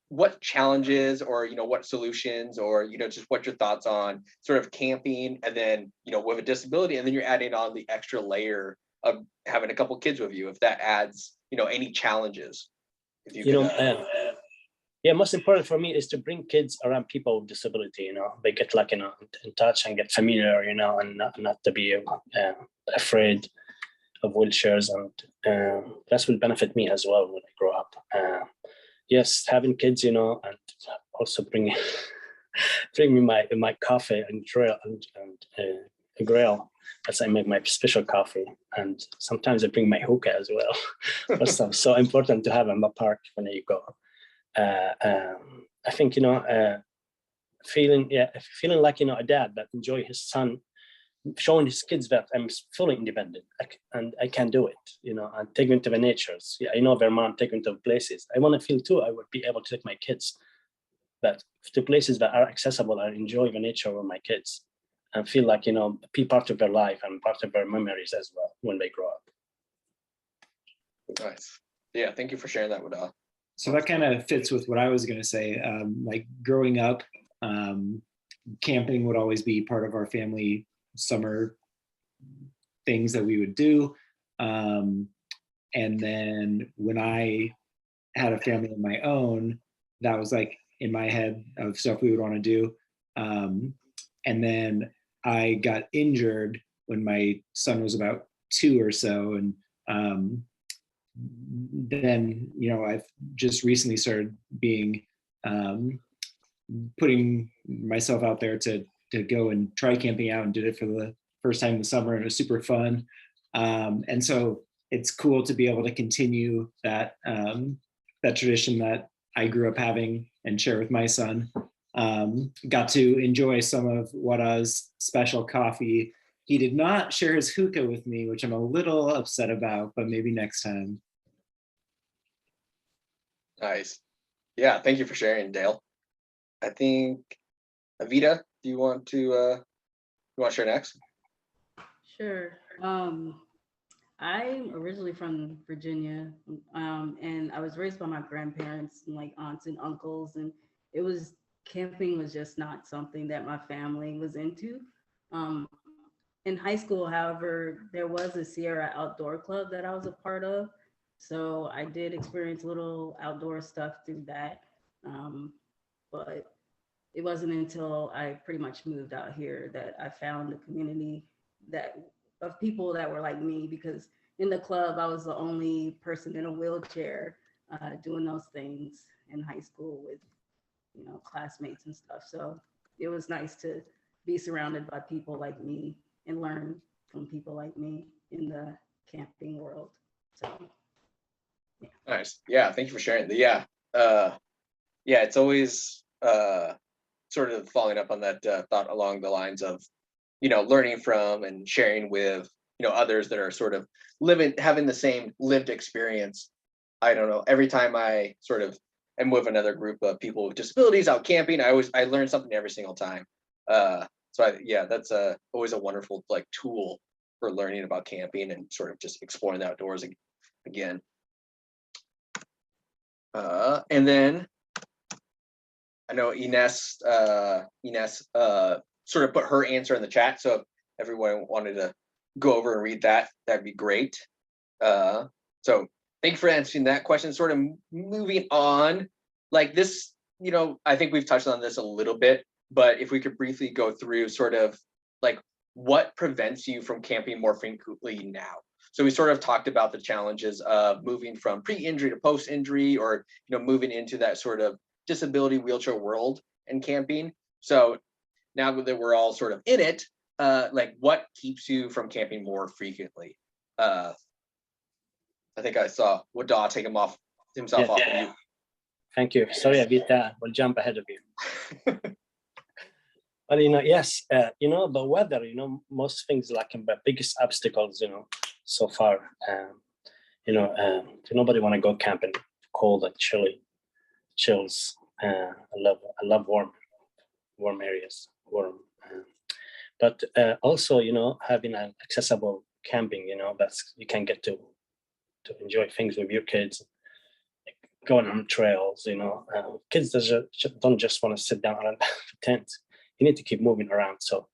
what challenges or what solutions or just what your thoughts on sort of camping and then with a disability, and then you're adding on the extra layer of having a couple kids with you, if that adds any challenges, if you could, yeah, most important for me is to bring kids around people with disability. They get like in touch and get familiar, and not to be afraid of wheelchairs, and that will benefit me as well when I grow up. Yes, having kids, and also bring me my coffee and grill as I make my special coffee, and sometimes I bring my hookah as well. That's so important to have in the park when you go. I think feeling like a dad that enjoy his son, showing his kids that I'm fully independent and I can do it, and take them to the natures. Yeah, I know Vermont, take them to places. I want to feel too. I would be able to take my kids but to places that are accessible and enjoy the nature with my kids and feel like, be part of their life and part of their memories as well when they grow up. Nice. Yeah, thank you for sharing that with us. So that kind of fits with what I was going to say. Like growing up, camping would always be part of our family summer things that we would do. And then when I had a family of my own, that was like in my head of stuff we would want to do. And then I got injured when my son was about 2 or so. And then, I've just recently started being, putting myself out there to go and try camping out, and did it for the first time this summer, and it was super fun. And so it's cool to be able to continue that, that tradition that I grew up having and share with my son. Got to enjoy some of Wada's special coffee. He did not share his hookah with me, which I'm a little upset about, but maybe next time. Nice. Yeah, thank you for sharing, Dale. I think, Avita, do you want to share next? Sure. I'm originally from Virginia, and I was raised by my grandparents and like aunts and uncles, and camping was just not something that my family was into. In high school, however, there was a Sierra Outdoor Club that I was a part of. So I did experience little outdoor stuff through that. But it wasn't until I pretty much moved out here that I found a community of people that were like me, because in the club, I was the only person in a wheelchair doing those things in high school with, classmates and stuff. So it was nice to be surrounded by people like me and learn from people like me in the camping world. So, yeah. Nice. Yeah, thank you for sharing. Yeah, it's always sort of following up on that thought along the lines of, learning from and sharing with, others that are sort of having the same lived experience. I don't know, every time I sort of am with another group of people with disabilities out camping, I learn something every single time. That's always a wonderful like tool for learning about camping and sort of just exploring the outdoors again. And then I know Ines sort of put her answer in the chat. So if everyone wanted to go over and read that, that'd be great. So thank you for answering that question. Sort of moving on, like this, I think we've touched on this a little bit, but if we could briefly go through sort of like what prevents you from camping more frequently now. So we sort of talked about the challenges of moving from pre-injury to post-injury, or moving into that sort of disability wheelchair world and camping. So now that we're all sort of in it, like what keeps you from camping more frequently? I think I saw Wada take himself off of you. Thank you. Sorry, Avita, we'll jump ahead of you. Well, yes, the weather, most things like the biggest obstacles, so far. Nobody want to go camping cold and chills. I love warm areas, but also, having an accessible camping, that's you can get to enjoy things with your kids, like going on trails, kids don't just want to sit down around the tent. You need to keep moving around. So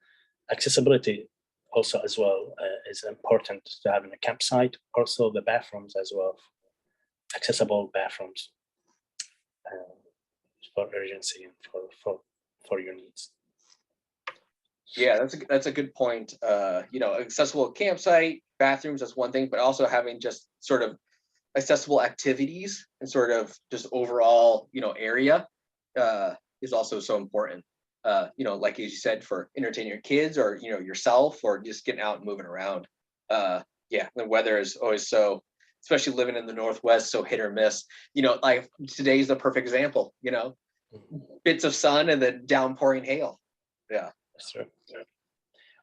accessibility also as well is important to have in a campsite. Also the bathrooms as well, accessible bathrooms for urgency and for your needs. Yeah, that's a good point. Accessible campsite, bathrooms, that's one thing, but also having just sort of accessible activities and sort of just overall, area is also so important. Like you said, for entertaining your kids or, yourself, or just getting out and moving around. The weather is always so, especially living in the Northwest, so hit or miss. Like today's the perfect example, bits of sun and then downpouring hail. Yeah. That's true.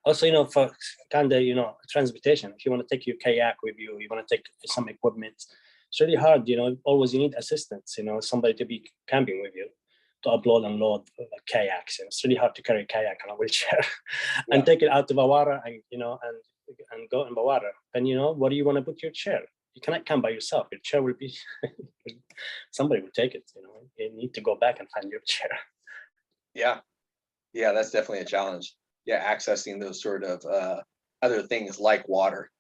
Also, for kind of, transportation, if you want to take your kayak with you, you want to take some equipment, it's really hard, always you need assistance, somebody to be camping with you, to upload and load kayaks, and it's really hard to carry a kayak on a wheelchair and take it out to the water, and and go in the water. And what do you want to put your chair? You cannot come by yourself. Your chair will be somebody will take it. You need to go back and find your chair. Yeah, that's definitely a challenge. Yeah, accessing those sort of other things like water.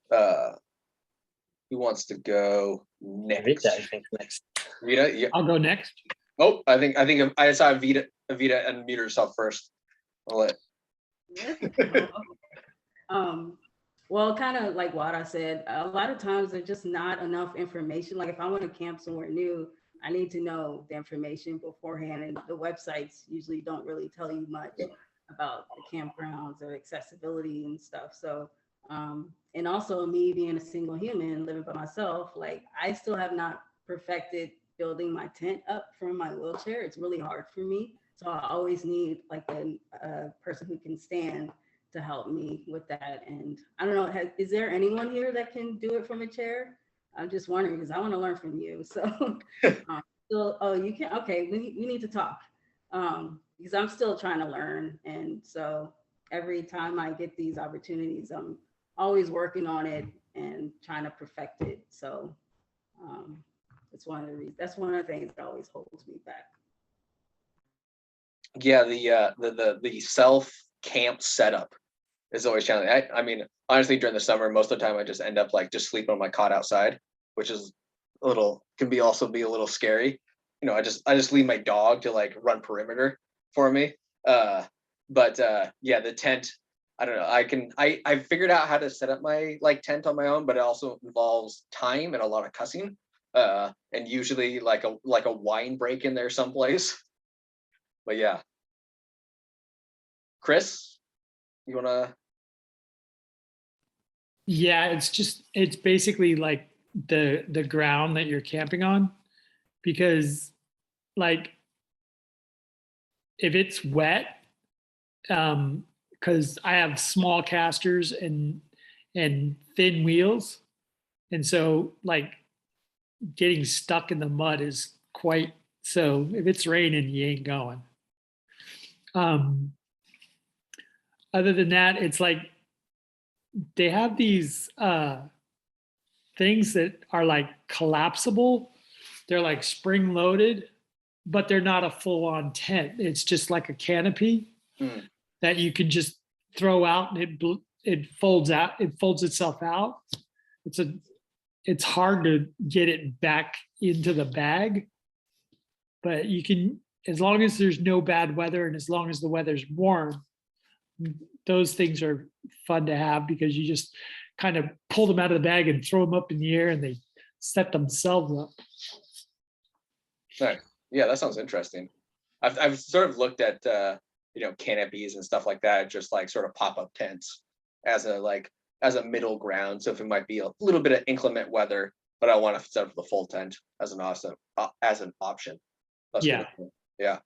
Who wants to go next? Vita, I think next. Vita, yeah. I'll go next. Oh, I think I saw Vita unmute herself first. I'll let. Well, kind of like what I said, a lot of times there's just not enough information. Like if I want to camp somewhere new, I need to know the information beforehand, and the websites usually don't really tell you much about the campgrounds or accessibility and stuff. So, and also me being a single human living by myself, like I still have not perfected building my tent up from my wheelchair. It's really hard for me. So I always need like a person who can stand to help me with that. And I don't know, is there anyone here that can do it from a chair? I'm just wondering because I want to learn from you. So, oh, you can. Okay, we need to talk because I'm still trying to learn. And so every time I get these opportunities, I'm always working on it and trying to perfect it. So that's one of the reasons. That's one of the things that always holds me back. Yeah, the self camp setup is always challenging. I mean, honestly, during the summer, most of the time I just end up like just sleeping on my cot outside, which is can also be a little scary. I just leave my dog to like run perimeter for me. But yeah, the tent, I don't know. I figured out how to set up my like tent on my own, but it also involves time and a lot of cussing. And usually like a wine break in there someplace. But yeah. Chris, you wanna? Yeah, it's basically like the ground that you're camping on, because like if it's wet, because I have small casters and thin wheels, and so like getting stuck in the mud is quite, so if it's raining, you ain't going. Other than that, it's like they have these things that are like collapsible. They're like spring loaded, but they're not a full on tent. It's just like a canopy that you can just throw out, and it folds out. It folds itself out. It's hard to get it back into the bag, but you can, as long as there's no bad weather and as long as the weather's warm, those things are fun to have because you just kind of pull them out of the bag and throw them up in the air and they set themselves up. Right. Yeah, that sounds interesting. I've sort of looked at canopies and stuff like that, just like sort of pop-up tents as a middle ground. So if it might be a little bit of inclement weather, but I want to set up the full tent as an option. That's Yeah. cool. Yeah.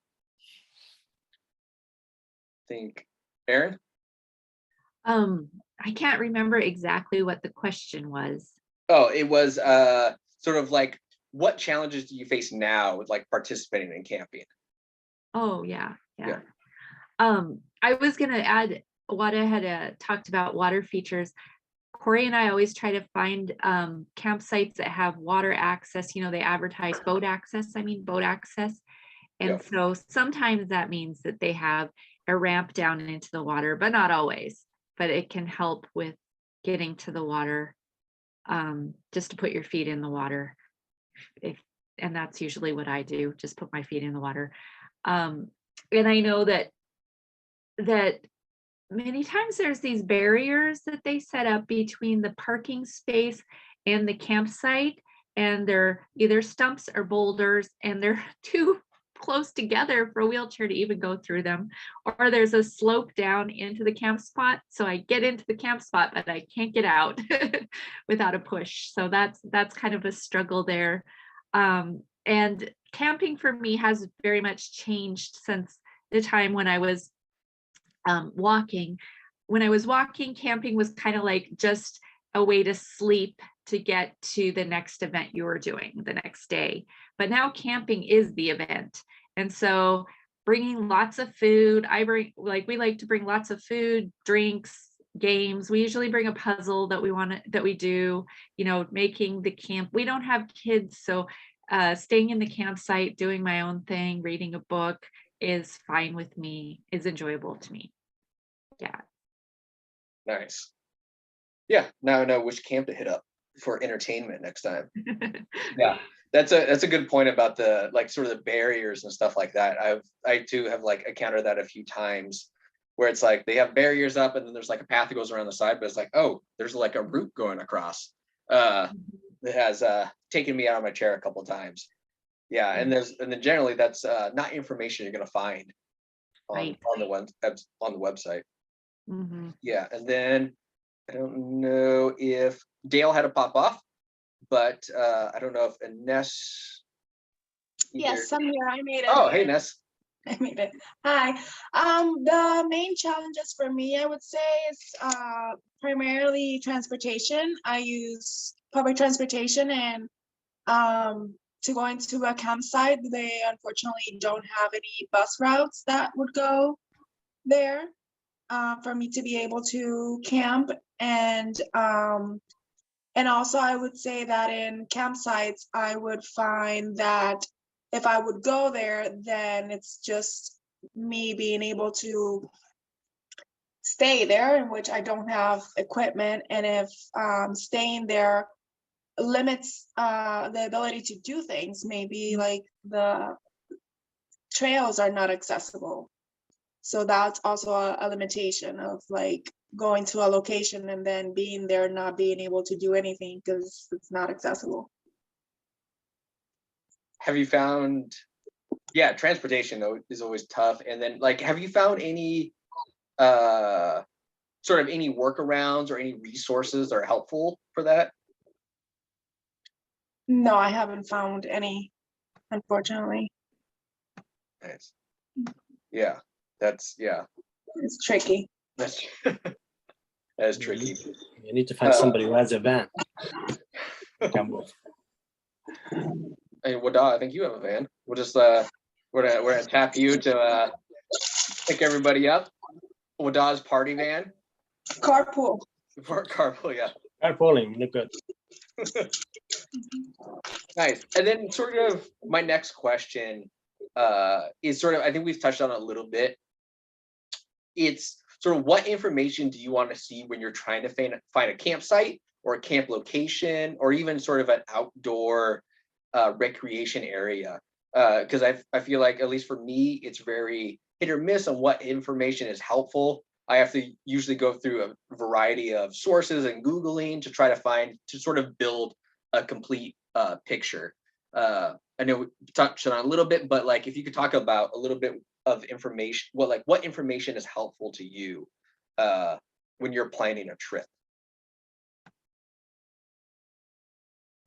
Think, Aaron? I can't remember exactly what the question was. Oh, it was sort of like, what challenges do you face now with like participating in camping? Oh, yeah. I was going to add, Wada had talked about water features. Corey and I always try to find campsites that have water access. They advertise boat access. And so sometimes that means that they have a ramp down into the water, but not always. But it can help with getting to the water, just to put your feet in the water. And that's usually what I do, just put my feet in the water. And I know that many times there's these barriers that they set up between the parking space and the campsite, and they're either stumps or boulders, and they're too close together for a wheelchair to even go through them, or there's a slope down into the camp spot, so I get into the camp spot but I can't get out without a push. So that's kind of a struggle there. And camping for me has very much changed since the time when I was walking. When I was walking, camping was kind of like just a way to sleep to get to the next event you were doing the next day. But now camping is the event. And so bringing lots of food, we like to bring lots of food, drinks, games. We usually bring a puzzle that we do, making the camp. We don't have kids, so staying in the campsite, doing my own thing, reading a book is fine with me, is enjoyable to me. Yeah. Nice. Yeah, now I know which camp to hit up for entertainment next time. Yeah, that's a good point about the like sort of the barriers and stuff like that. I too have like encountered that a few times where it's like they have barriers up and then there's like a path that goes around the side, but it's like, oh, there's like a route going across. That has taken me out of my chair a couple of times. Yeah, and then generally that's not information you're gonna find on the website. Mm-hmm. Yeah, and then I don't know if Dale had to pop off, but I don't know if Ines. Yes, I'm here. I made it. Oh, hey, Ness. I made it. Hi. The main challenges for me, I would say, is primarily transportation. I use public transportation, and to go into a campsite, they unfortunately don't have any bus routes that would go there for me to be able to camp. And also I would say that in campsites, I would find that if I would go there, then it's just me being able to stay there, in which I don't have equipment. And if staying there limits the ability to do things, maybe like the trails are not accessible. So that's also a limitation of like going to a location and then being there, not being able to do anything because it's not accessible. Have you found, yeah, transportation though is always tough. And then like, have you found any sort of any workarounds or any resources that are helpful for that? No, I haven't found any, unfortunately. Nice. Yeah, yeah. It's tricky. That is tricky. You need to find somebody who has a van. Hey, Wada, I think you have a van. We'll just we're gonna tap you to pick everybody up. Wada's party van. Carpool. Carpool, yeah. Carpooling, look good. Nice. And then sort of my next question is sort of, I think we've touched on it a little bit. It's sort of what information do you want to see when you're trying to find a campsite or a camp location or even sort of an outdoor recreation area? Because I feel like, at least for me, it's very hit or miss on what information is helpful. I have to usually go through a variety of sources and Googling to try to sort of build a complete picture. I know we touched on it a little bit, but like if you could talk about a little bit of information, what information is helpful to you when you're planning a trip?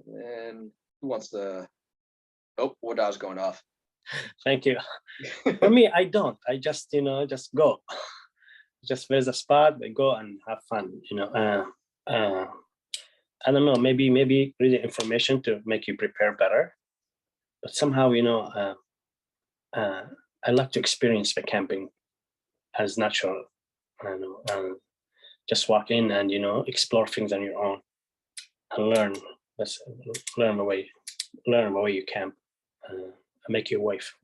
And then who wants to? Oh, Wada's going off. Thank you. For me, I don't. I just just go. Just there's a spot, I go and have fun. I don't know. Maybe reading information to make you prepare better. But somehow, I like to experience the camping as natural. I know, just walk in and explore things on your own and learn. Learn the way you camp, and make your wife.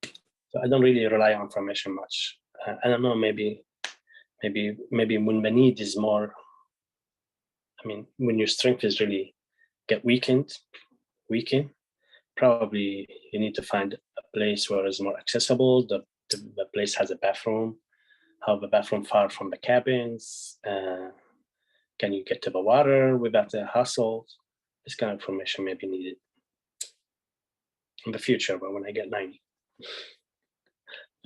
So I don't really rely on information much. I don't know. Maybe when the need is more. I mean, when your strength is really get weakened, probably you need to find a place where it's more accessible. The place has a bathroom. Have a bathroom far from the cabins. Can you get to the water without the hassle? This kind of information may be needed in the future, but when I get 90.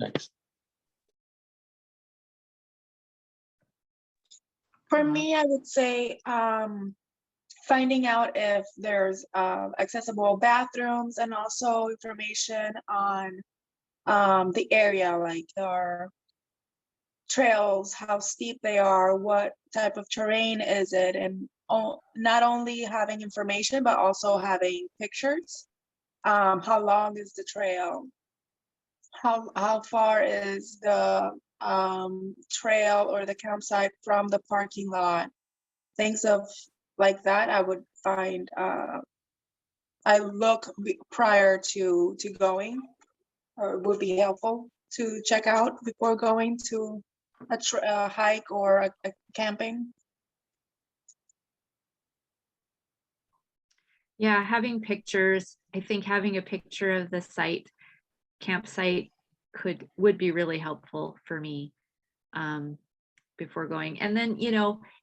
Thanks. For me, I would say finding out if there's accessible bathrooms and also information on the area, like our trails, how steep they are, what type of terrain is it, and not only having information, but also having pictures. How long is the trail? how far is the trail or the campsite from the parking lot? Things of like that, I would find I look prior to going, or it would be helpful to check out before going to a hike or a camping. Yeah, having pictures, I think having a picture of the campsite would be really helpful for me before going. And then,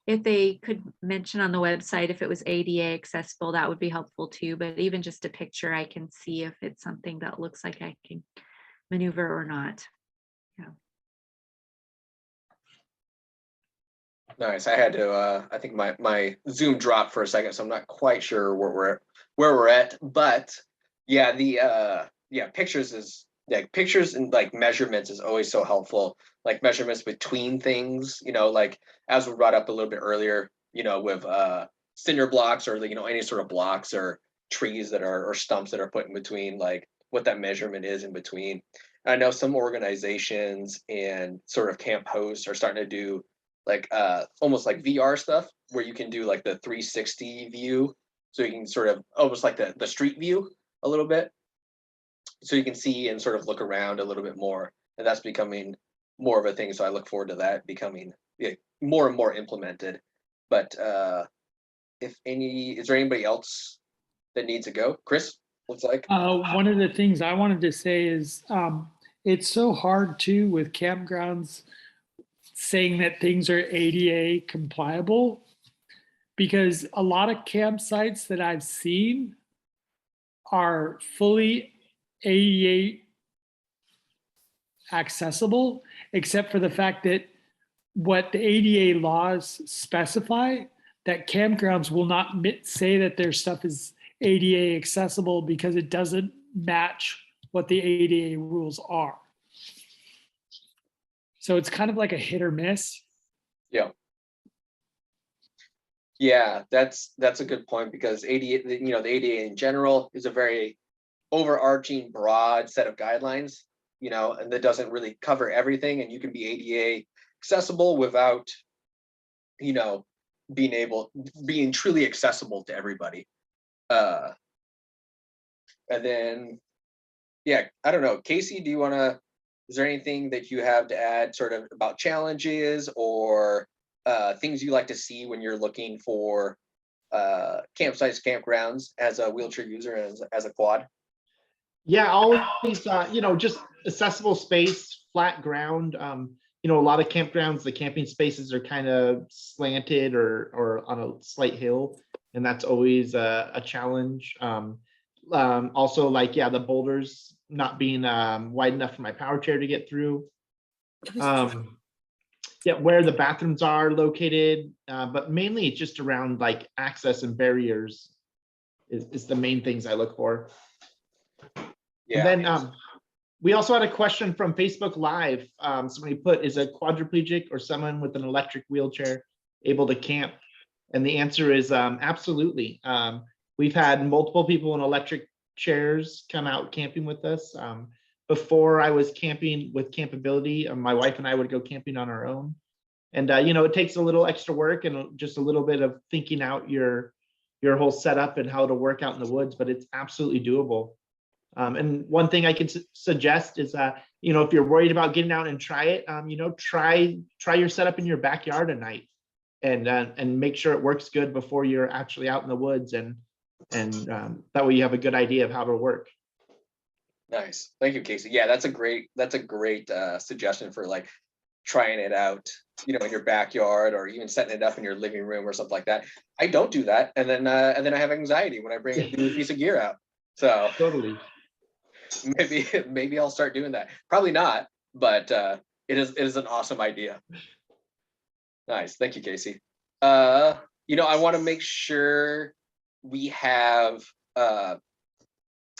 if they could mention on the website if it was ADA accessible, that would be helpful too. But even just a picture, I can see if it's something that looks like I can maneuver or not. Yeah. Nice. I had to. I think my Zoom dropped for a second, so I'm not quite sure where we're at. But yeah, the pictures and like measurements is always so helpful. Like measurements between things, like as we brought up a little bit earlier, with cinder blocks or any sort of blocks or trees or stumps that are put in between, like what that measurement is in between. I know some organizations and sort of camp hosts are starting to do like almost like VR stuff where you can do like the 360 view. So you can sort of almost like the street view a little bit. So you can see and sort of look around a little bit more. And that's becoming more of a thing. So I look forward to that becoming more and more implemented. But is there anybody else that needs to go? Chris, looks like. One of the things I wanted to say is it's so hard too with campgrounds saying that things are ADA compliable, because a lot of campsites that I've seen are fully ADA accessible, except for the fact that what the ADA laws specify, that campgrounds will not say that their stuff is ADA accessible because it doesn't match what the ADA rules are. So it's kind of like a hit or miss. Yeah. Yeah, that's a good point, because ADA, the ADA in general is a very overarching, broad set of guidelines, and that doesn't really cover everything. And you can be ADA accessible without, being truly accessible to everybody. And then, yeah, I don't know, Casey, is there anything that you have to add sort of about challenges or things you like to see when you're looking for campsites, campgrounds as a wheelchair user and as a quad? Yeah, always, just accessible space, flat ground. A lot of campgrounds, the camping spaces are kind of slanted or on a slight hill, and that's always a challenge. Also, the boulders not being wide enough for my power chair to get through. Where the bathrooms are located, but mainly it's just around like access and barriers is the main things I look for. Yeah. And then we also had a question from Facebook Live. Somebody put, is a quadriplegic or someone with an electric wheelchair able to camp? And the answer is absolutely. We've had multiple people in electric chairs come out camping with us. Before I was camping with CampAbility, my wife and I would go camping on our own. And, it takes a little extra work and just a little bit of thinking out your whole setup and how to work out in the woods, but it's absolutely doable. And one thing I can suggest is, if you're worried about getting out and try it, try your setup in your backyard at night and make sure it works good before you're actually out in the woods. And that way you have a good idea of how to work. Nice. Thank you, Casey. Yeah, that's a great suggestion for like trying it out, in your backyard or even setting it up in your living room or something like that. I don't do that. And then I have anxiety when I bring a new piece of gear out. So totally. Maybe I'll start doing that. Probably not, but it is an awesome idea. Nice. Thank you, Casey. I want to make sure we have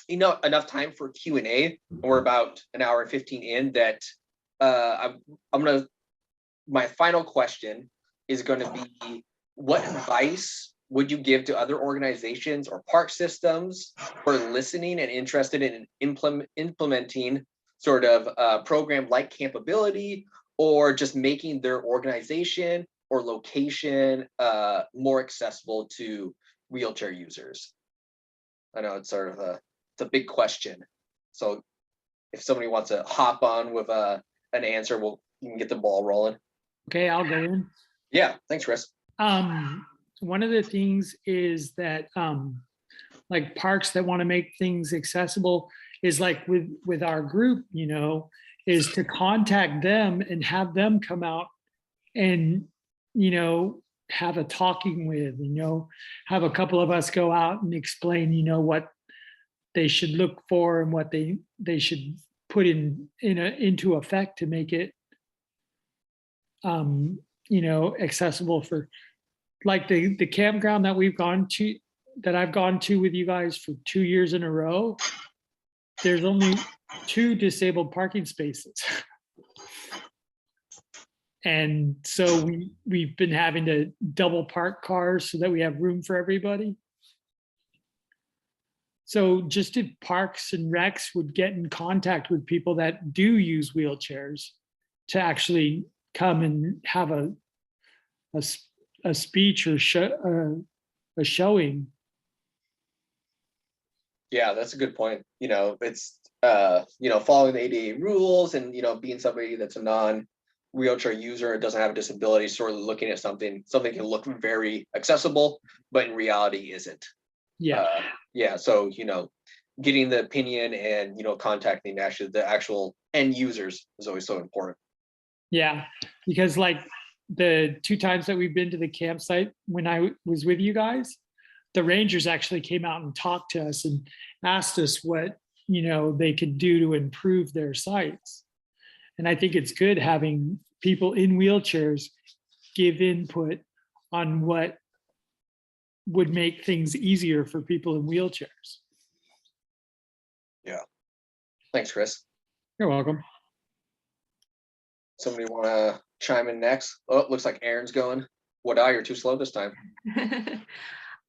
enough time for Q&A. We're about an hour and 15 in that my final question is going to be, what advice would you give to other organizations or park systems who are listening and interested in implementing sort of program like CampAbility, or just making their organization or location more accessible to wheelchair users? I know it's sort of it's a big question. So if somebody wants to hop on with an answer, you can get the ball rolling. Okay, I'll go in. Yeah, thanks, Chris. One of the things is that like parks that want to make things accessible is like with our group, you know, is to contact them and have them come out and, you know, have a talking with, you know, have a couple of us go out and explain, you know, what they should look for and what they should put into effect to make it you know, accessible for like the campground that I've gone to with you guys for 2 years in a row. There's only 2 disabled parking spaces. And so we've been having to double park cars so that we have room for everybody. So just if Parks and Recs would get in contact with people that do use wheelchairs to actually come and have a speech or a showing. Yeah, that's a good point. You know, it's you know, following the ADA rules and, you know, being somebody that's a non-wheelchair user and doesn't have a disability, sort of looking at something can look very accessible, but in reality isn't. Yeah. Yeah. So, you know, getting the opinion and, you know, contacting the actual end users is always so important. Yeah, because like the 2 times that we've been to the campsite when I was with you guys, the rangers actually came out and talked to us and asked us what, you know, they could do to improve their sites. And I think it's good having people in wheelchairs give input on what would make things easier for people in wheelchairs. Yeah. Thanks, Chris. You're welcome. Somebody want to chime in next? Oh, it looks like Aaron's going. You're too slow this time.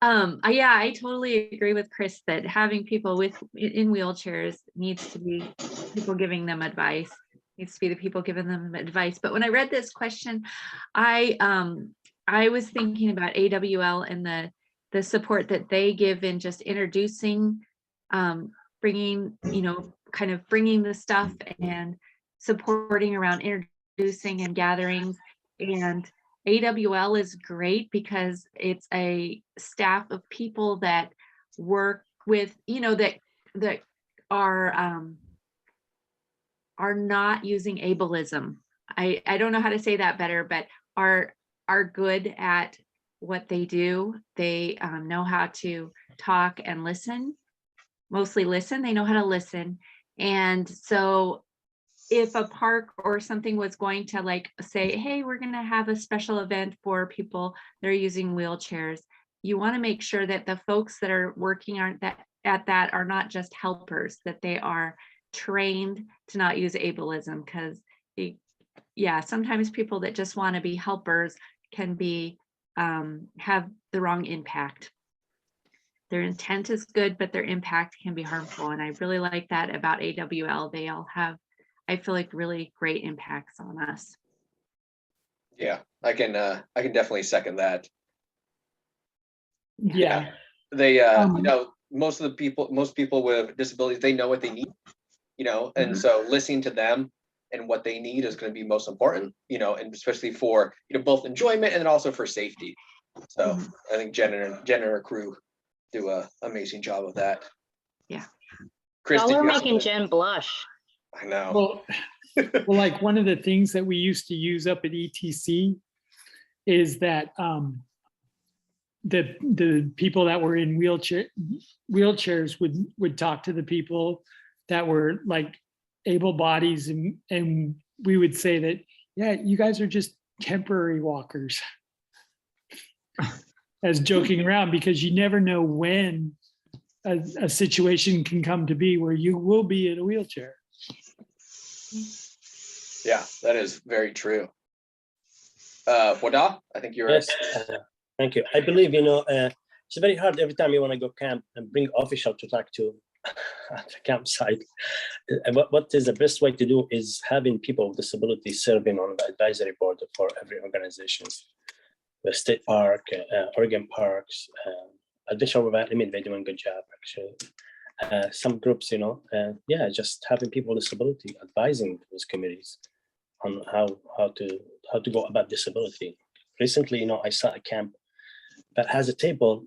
Yeah, I totally agree with Chris that having people in wheelchairs needs to be people giving them advice, needs to be the people giving them advice. But when I read this question, I was thinking about AWL and the support that they give in just introducing, bringing, you know, kind of bringing the stuff and supporting around introducing and gatherings. And AWL is great because it's a staff of people that work with, you know, that are not using ableism. I don't know how to say that better, but are good at what they do. They know how to talk and listen, mostly listen. They know how to listen. And so if a park or something was going to like say, hey, we're going to have a special event for people that are using wheelchairs, you want to make sure that the folks that are working at that are not just helpers, that they are trained to not use ableism, because yeah, sometimes people that just want to be helpers can be have the wrong impact. Their intent is good, but their impact can be harmful. And I really like that about AWL. They all have, I feel like, really great impacts on us. Yeah, I can definitely second that. Yeah. They you know, most people with disabilities, they know what they need, you know, and so listening to them and what they need is going to be most important, you know, and especially for, you know, both enjoyment and then also for safety. So I think Jen and her crew do an amazing job of that. Yeah. Chris, Y'all are making Jen blush. I know. Well, like one of the things that we used to use up at ETC is that the people that were in wheelchairs would talk to the people that were like able bodies, and we would say that, yeah, you guys are just temporary walkers, as joking around, because you never know when a situation can come to be where you will be in a wheelchair. Yeah, that is very true. Wada, I think you're yes. Thank you. I believe, you know, it's very hard every time you want to go camp and bring official to talk to. at the campsite. And what is the best way to do is having people with disabilities serving on the advisory board for every organization. The state park, Oregon parks, Adventure Without Limit, they're doing a good job actually. Some groups, yeah, just having people with disability advising those committees on how to go about disability. Recently, I saw a camp that has a table.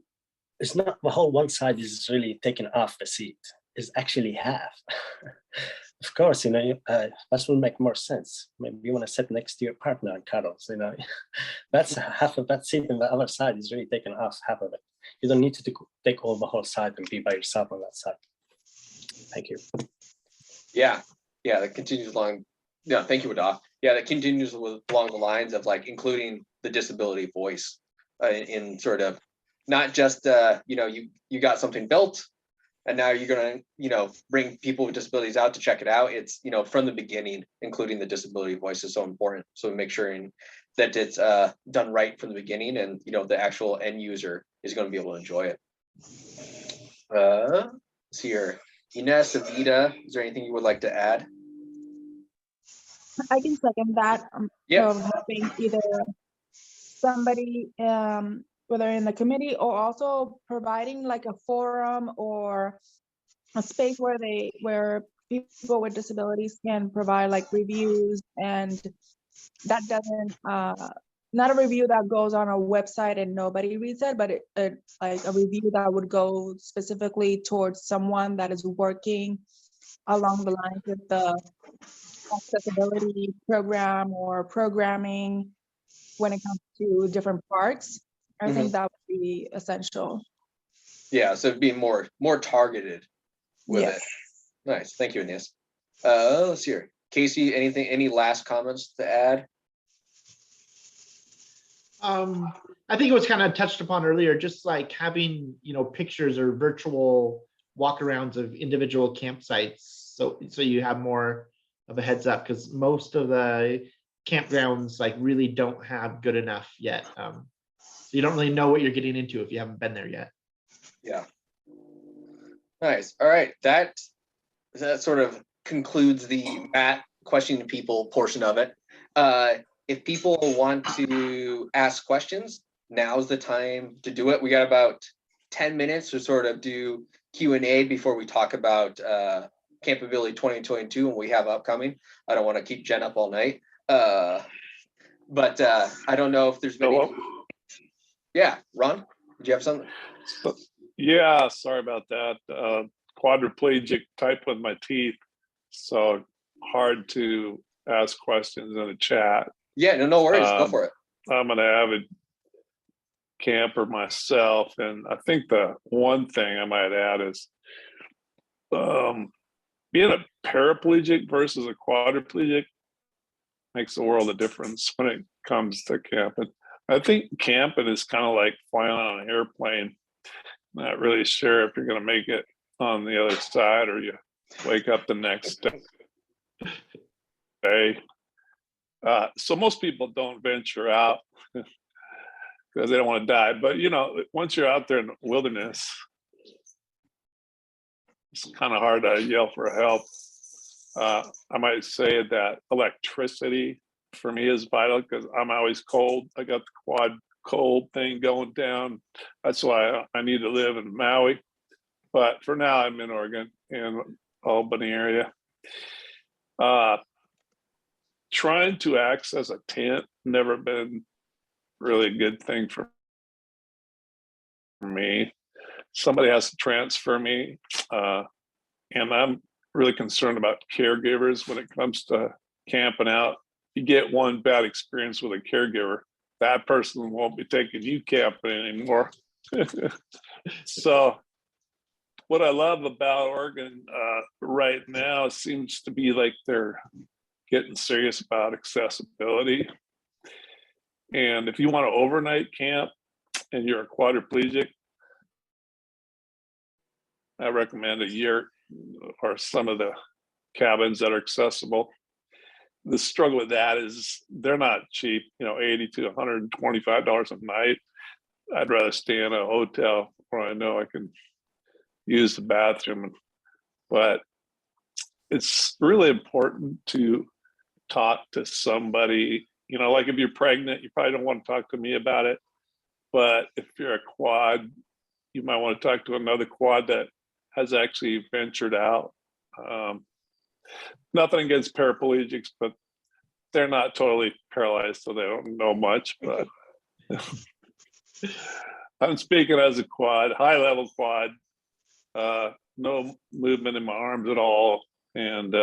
It's not the whole one side is really taken off the seat. It's actually half. Of course, that will make more sense. Maybe you want to sit next to your partner and cuddles. That's half of that seat, and the other side is really taken off half of it. You don't need to take all the whole side and be by yourself on that side. Thank you. Yeah, that continues along. Yeah, thank you, Wadah. Yeah, that continues along the lines of like including the disability voice in sort of not just you got something built and now you're gonna bring people with disabilities out to check it out. It's from the beginning, including the disability voice is so important. So make sure that it's done right from the beginning, and the actual end user is going to be able to enjoy it. Let's see here. Ines, Avita, is there anything you would like to add? I can second that. Yeah. Of having either somebody, whether in the committee or also providing like a forum or a space where people with disabilities can provide like reviews, and that doesn't not a review that goes on a website and nobody reads it, but like a review that would go specifically towards someone that is working along the lines with the accessibility program or programming when it comes to different parks. I think that would be essential. Yeah, so being more targeted with it. Nice, thank you, Ines. Let's see here. Casey, any last comments to add? I think it was kind of touched upon earlier, just like having pictures or virtual walkarounds of individual campsites, so you have more of a heads up, because most of the campgrounds like really don't have good enough yet. So you don't really know what you're getting into if you haven't been there yet. Yeah. Nice. All right. That sort of concludes the questioning people portion of it. If people want to ask questions, now's the time to do it. We got about 10 minutes to sort of do Q&A before we talk about CampAbility 2022 and we have upcoming. I don't want to keep Jen up all night. But I don't know if there's been any... Yeah, Ron, did you have something? Yeah, sorry about that. Quadriplegic type with my teeth, so hard to ask questions in the chat. Yeah, no worries. Go for it. I'm an avid camper myself, and I think the one thing I might add is being a paraplegic versus a quadriplegic makes a world of difference when it comes to camping. I think camping is kind of like flying on an airplane. Not really sure if you're going to make it on the other side or you wake up the next day. So most people don't venture out because they don't want to die. But, once you're out there in the wilderness, it's kind of hard to yell for help. I might say that electricity for me is vital because I'm always cold. I got the quad cold thing going down. That's why I need to live in Maui. But for now, I'm in Oregon and Albany area. Trying to access a tent, never been really a good thing for me. Somebody has to transfer me. And I'm really concerned about caregivers when it comes to camping out. You get one bad experience with a caregiver, that person won't be taking you camping anymore. So what I love about Oregon right now seems to be like they're getting serious about accessibility. And if you want to overnight camp and you're a quadriplegic, I recommend a yurt or some of the cabins that are accessible. The struggle with that is they're not cheap, $80 to $125 a night. I'd rather stay in a hotel where I know I can use the bathroom and but it's really important to talk to somebody. You know, like if you're pregnant, you probably don't want to talk to me about it. But if you're a quad, you might want to talk to another quad that has actually ventured out. Nothing against paraplegics, but they're not totally paralyzed, so they don't know much. But I'm speaking as a quad, high level quad, no movement in my arms at all. And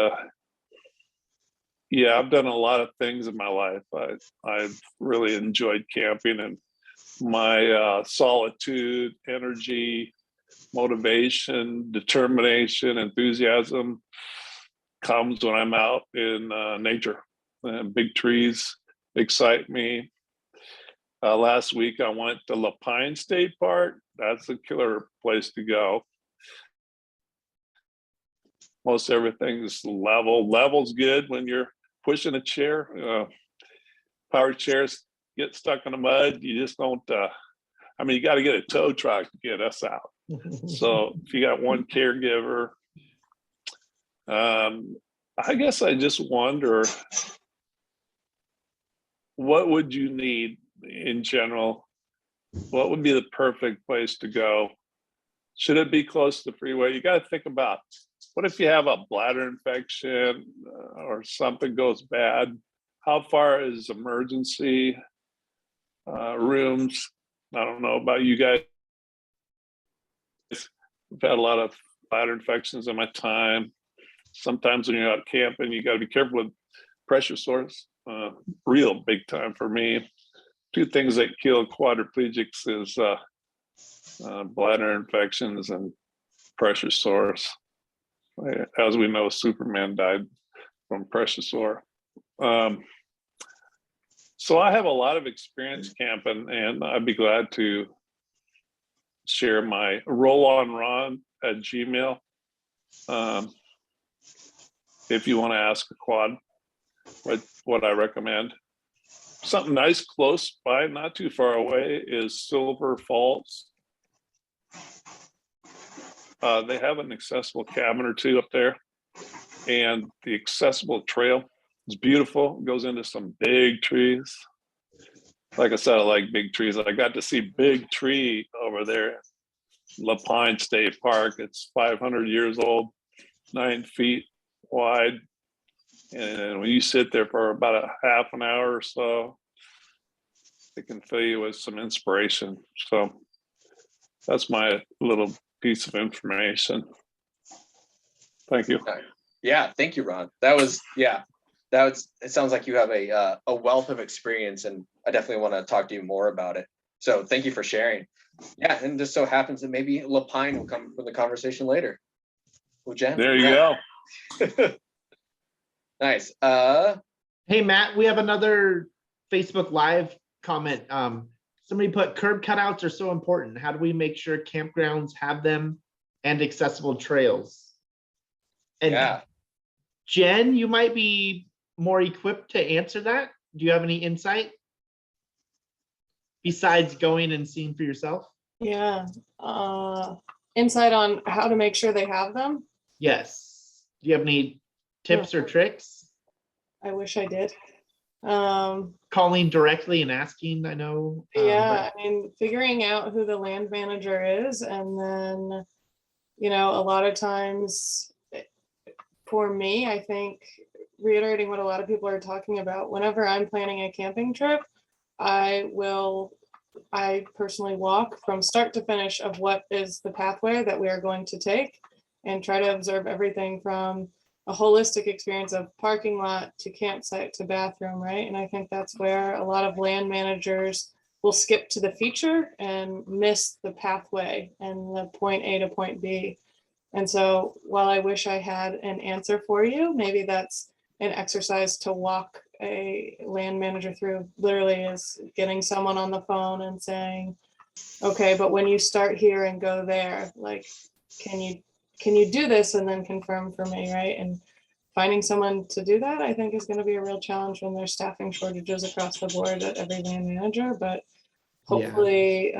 yeah, I've done a lot of things in my life. I've really enjoyed camping, and my solitude, energy, motivation, determination, enthusiasm comes when I'm out in nature. Big trees excite me. Last week I went to Lapine State Park. That's a killer place to go. Most everything's level. Level's good when you're pushing a chair. Power chairs get stuck in the mud. You just don't, I mean, you got to get a tow truck to get us out. So if you got one caregiver, I guess I just wonder, what would you need in general? What would be the perfect place to go? Should it be close to the freeway? You got to think about, what if you have a bladder infection or something goes bad? How far is emergency rooms? I don't know about you guys. I've had a lot of bladder infections in my time. Sometimes when you're out camping, you got to be careful with pressure sores. Real big time for me. Two things that kill quadriplegics is bladder infections and pressure sores. As we know, Superman died from pressure sore. So I have a lot of experience camping, and I'd be glad to share my rollonron@gmail. If you want to ask a quad what I recommend. Something nice close by, not too far away, is Silver Falls. They have an accessible cabin or two up there, and the accessible trail is beautiful. It goes into some big trees. Like I said, I like big trees. I got to see Big Tree over there, Lapine State Park. It's 500 years old, 9 feet wide. And when you sit there for about a half an hour or so, it can fill you with some inspiration. So that's my little piece of information. Thank you. Yeah, thank you, Ron. It sounds like you have a wealth of experience, and I definitely want to talk to you more about it. So thank you for sharing. Yeah, and just so happens that maybe Lapine will come from the conversation later. Well, Jen. There you go. Nice. Hey, Matt, we have another Facebook Live comment. Somebody put, curb cutouts are so important. How do we make sure campgrounds have them and accessible trails? And yeah. Jen, you might be more equipped to answer that. Do you have any insight besides going and seeing for yourself? Yeah. Insight on how to make sure they have them? Yes. Do you have any tips or tricks? I wish I did. Calling directly and asking, I know. Yeah, I mean, figuring out who the land manager is, and then, you know, a lot of times for me, I think, reiterating what a lot of people are talking about, whenever I'm planning a camping trip, I personally walk from start to finish of what is the pathway that we are going to take, and try to observe everything from a holistic experience of parking lot to campsite to bathroom, right? And I think that's where a lot of land managers will skip to the feature and miss the pathway and the point A to point B. And so while I wish I had an answer for you, maybe that's an exercise to walk a land manager through. Literally is getting someone on the phone and saying, okay, but when you start here and go there, like, can you do this and then confirm for me, right? And finding someone to do that, I think, is going to be a real challenge when there's staffing shortages across the board at every land manager. But hopefully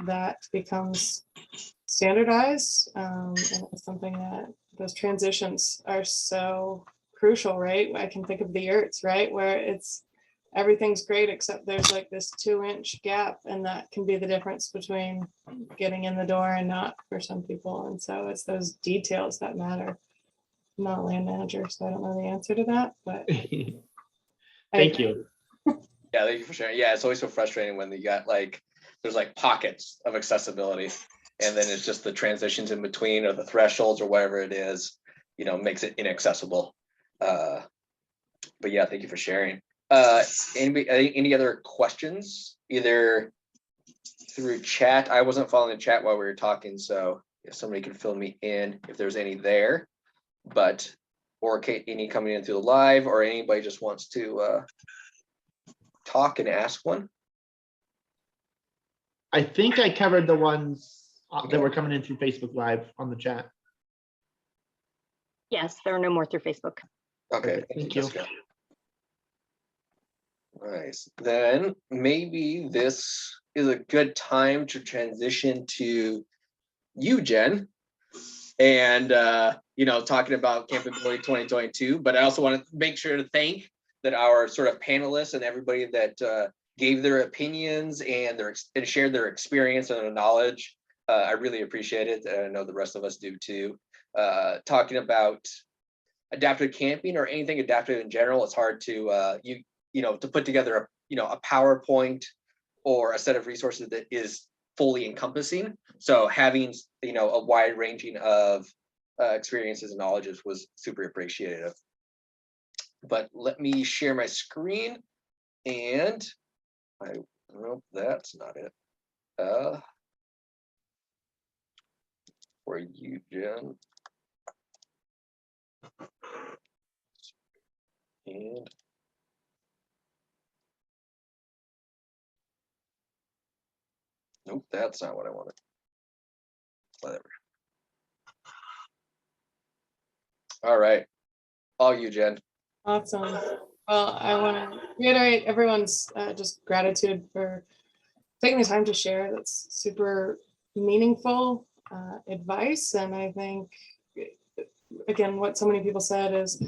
that becomes standardized. And it's something that those transitions are so crucial, right? I can think of the yurts, right? Where it's everything's great except there's like this 2-inch gap, and that can be the difference between getting in the door and not for some people. And so it's those details that matter. I'm not a land manager, so I don't know the answer to that, but Thank you. Yeah, thank you for sharing. Yeah, it's always so frustrating when you got like, there's like pockets of accessibility, and then it's just the transitions in between or the thresholds or whatever it is, you know, makes it inaccessible. But yeah, thank you for sharing. Any other questions, either through chat? I wasn't following the chat while we were talking, so if somebody can fill me in if there's any there, but or any coming in through the live, or anybody just wants to talk and ask one. I think I covered the ones that were coming in through Facebook Live on the chat. Yes, there are no more through Facebook. Okay, Thank you. Jessica. Nice. Then maybe this is a good time to transition to you, Jen, and you know, talking about CampAbility 2022. But I also want to make sure to thank that our sort of panelists and everybody that gave their opinions and shared their experience and their knowledge. I really appreciate it, and I know the rest of us do too. Talking about adaptive camping or anything adaptive in general, it's hard to you know, to put together a PowerPoint or a set of resources that is fully encompassing. So having, you know, a wide ranging of experiences and knowledges was super appreciative. But let me share my screen, and nope, that's not it. For you, Jen. And nope, that's not what I wanted. Whatever. All right, all you, Jen. awesome. Well, I want to reiterate everyone's just gratitude for taking the time to share. That's super meaningful advice. And I think, again, what so many people said is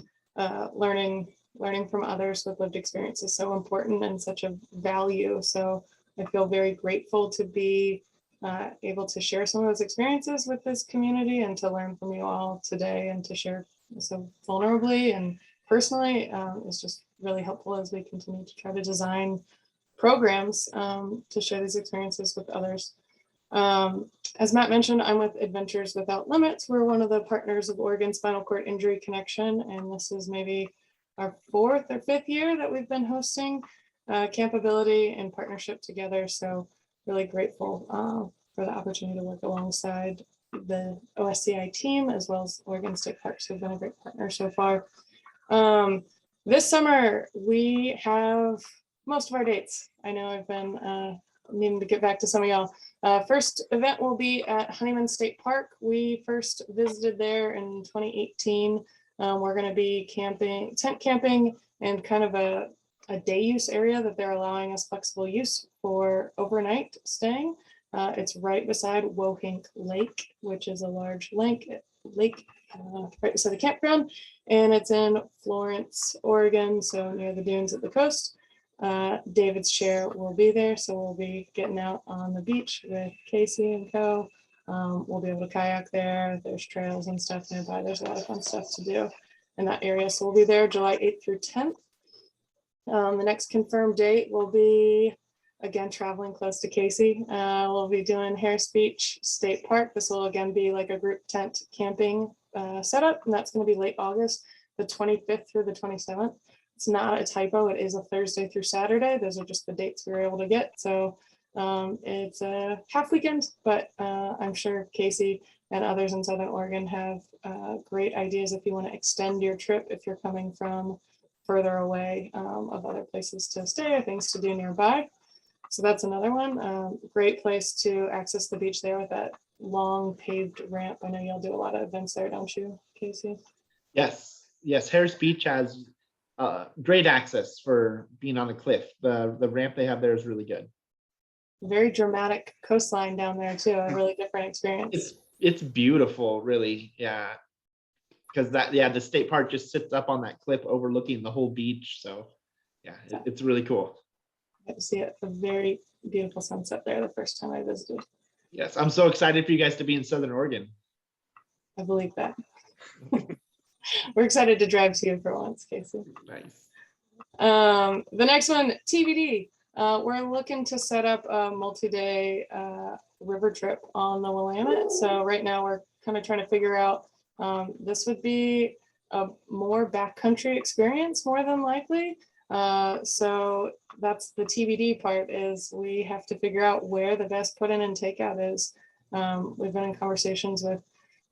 learning from others with lived experience is so important and such a value. So I feel very grateful to be able to share some of those experiences with this community and to learn from you all today and to share so vulnerably and personally is just really helpful as we continue to try to design programs to share these experiences with others. As Matt mentioned, I'm with Adventures Without Limits. We're one of the partners of Oregon Spinal Cord Injury Connection, and this is maybe our 4th or 5th year that we've been hosting CampAbility in partnership together. So really grateful for the opportunity to work alongside the OSCI team as well as Oregon State Parks, who've been a great partner so far. This summer, we have most of our dates. I know I've been needing to get back to some of y'all. First event will be at Honeyman State Park. We first visited there in 2018. We're going to be tent camping, and kind of a day use area that they're allowing us flexible use for overnight staying. It's right beside Wohink Lake, which is a large lake right beside the campground, and it's in Florence, Oregon, so near the dunes at the coast. David's share will be there, so we'll be getting out on the beach with Casey and co. We'll be able to kayak there. There's trails and stuff nearby. There's a lot of fun stuff to do in that area. So we'll be there July 8th through 10th. The next confirmed date will be, again, traveling close to Casey. We'll be doing Harris Beach State Park. This will again be like a group tent camping setup, and that's going to be late August, the 25th through the 27th. It's not a typo. It is a Thursday through Saturday. Those are just the dates we were able to get. So it's a half weekend, but I'm sure Casey and others in Southern Oregon have great ideas if you want to extend your trip, if you're coming from further away of other places to stay or things to do nearby. So that's another one. Great place to access the beach there with that long paved ramp. I know y'all do a lot of events there, don't you, Casey? Yes, Harris Beach has great access for being on a cliff. The ramp they have there is really good. very dramatic coastline down there too. A really different experience. It's beautiful, really. Yeah. Because the state park just sits up on that cliff overlooking the whole beach. So yeah, it's really cool. I got to see a very beautiful sunset there the first time I visited. Yes, I'm so excited for you guys to be in Southern Oregon. I believe that. We're excited to drive to you for once, Casey. Nice. The next one, TBD. We're looking to set up a multi-day river trip on the Willamette. So right now we're kind of trying to figure out, this would be a more backcountry experience more than likely. So that's the TBD part, is we have to figure out where the best put in and takeout is. We've been in conversations with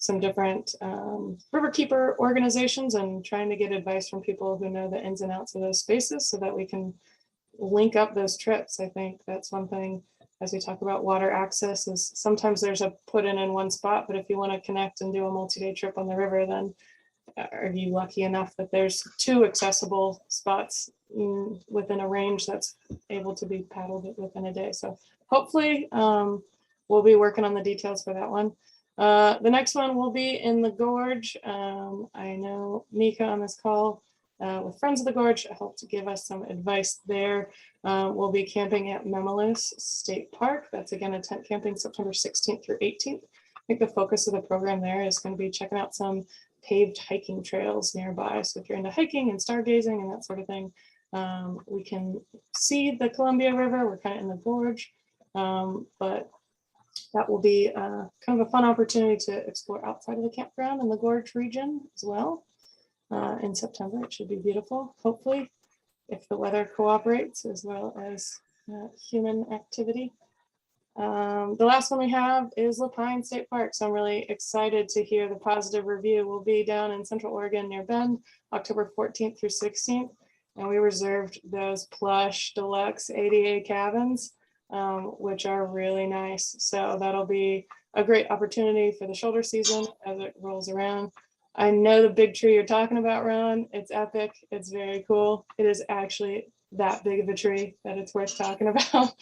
some different riverkeeper organizations and trying to get advice from people who know the ins and outs of those spaces so that we can link up those trips. I think that's one thing as we talk about water access, is sometimes there's a put in one spot, but if you want to connect and do a multi-day trip on the river, then are you lucky enough that there's 2 accessible spots within a range that's able to be paddled within a day? So hopefully we'll be working on the details for that one. The next one will be in the gorge. I know Mika on this call with Friends of the Gorge helped to give us some advice there. We'll be camping at Memaloose State Park. That's again a tent camping September 16th through 18th. I think the focus of the program there is going to be checking out some paved hiking trails nearby. So if you're into hiking and stargazing and that sort of thing, we can see the Columbia River. We're kind of in the gorge, but that will be kind of a fun opportunity to explore outside of the campground in the gorge region as well. In September, it should be beautiful, hopefully, if the weather cooperates, as well as human activity. The last one we have is Lapine State Park. So I'm really excited to hear the positive review. We'll be down in Central Oregon near Bend, October 14th through 16th. And we reserved those plush deluxe ADA cabins, which are really nice. So that'll be a great opportunity for the shoulder season as it rolls around. I know the big tree you're talking about, Ron. It's epic. It's very cool. It is actually that big of a tree that it's worth talking about.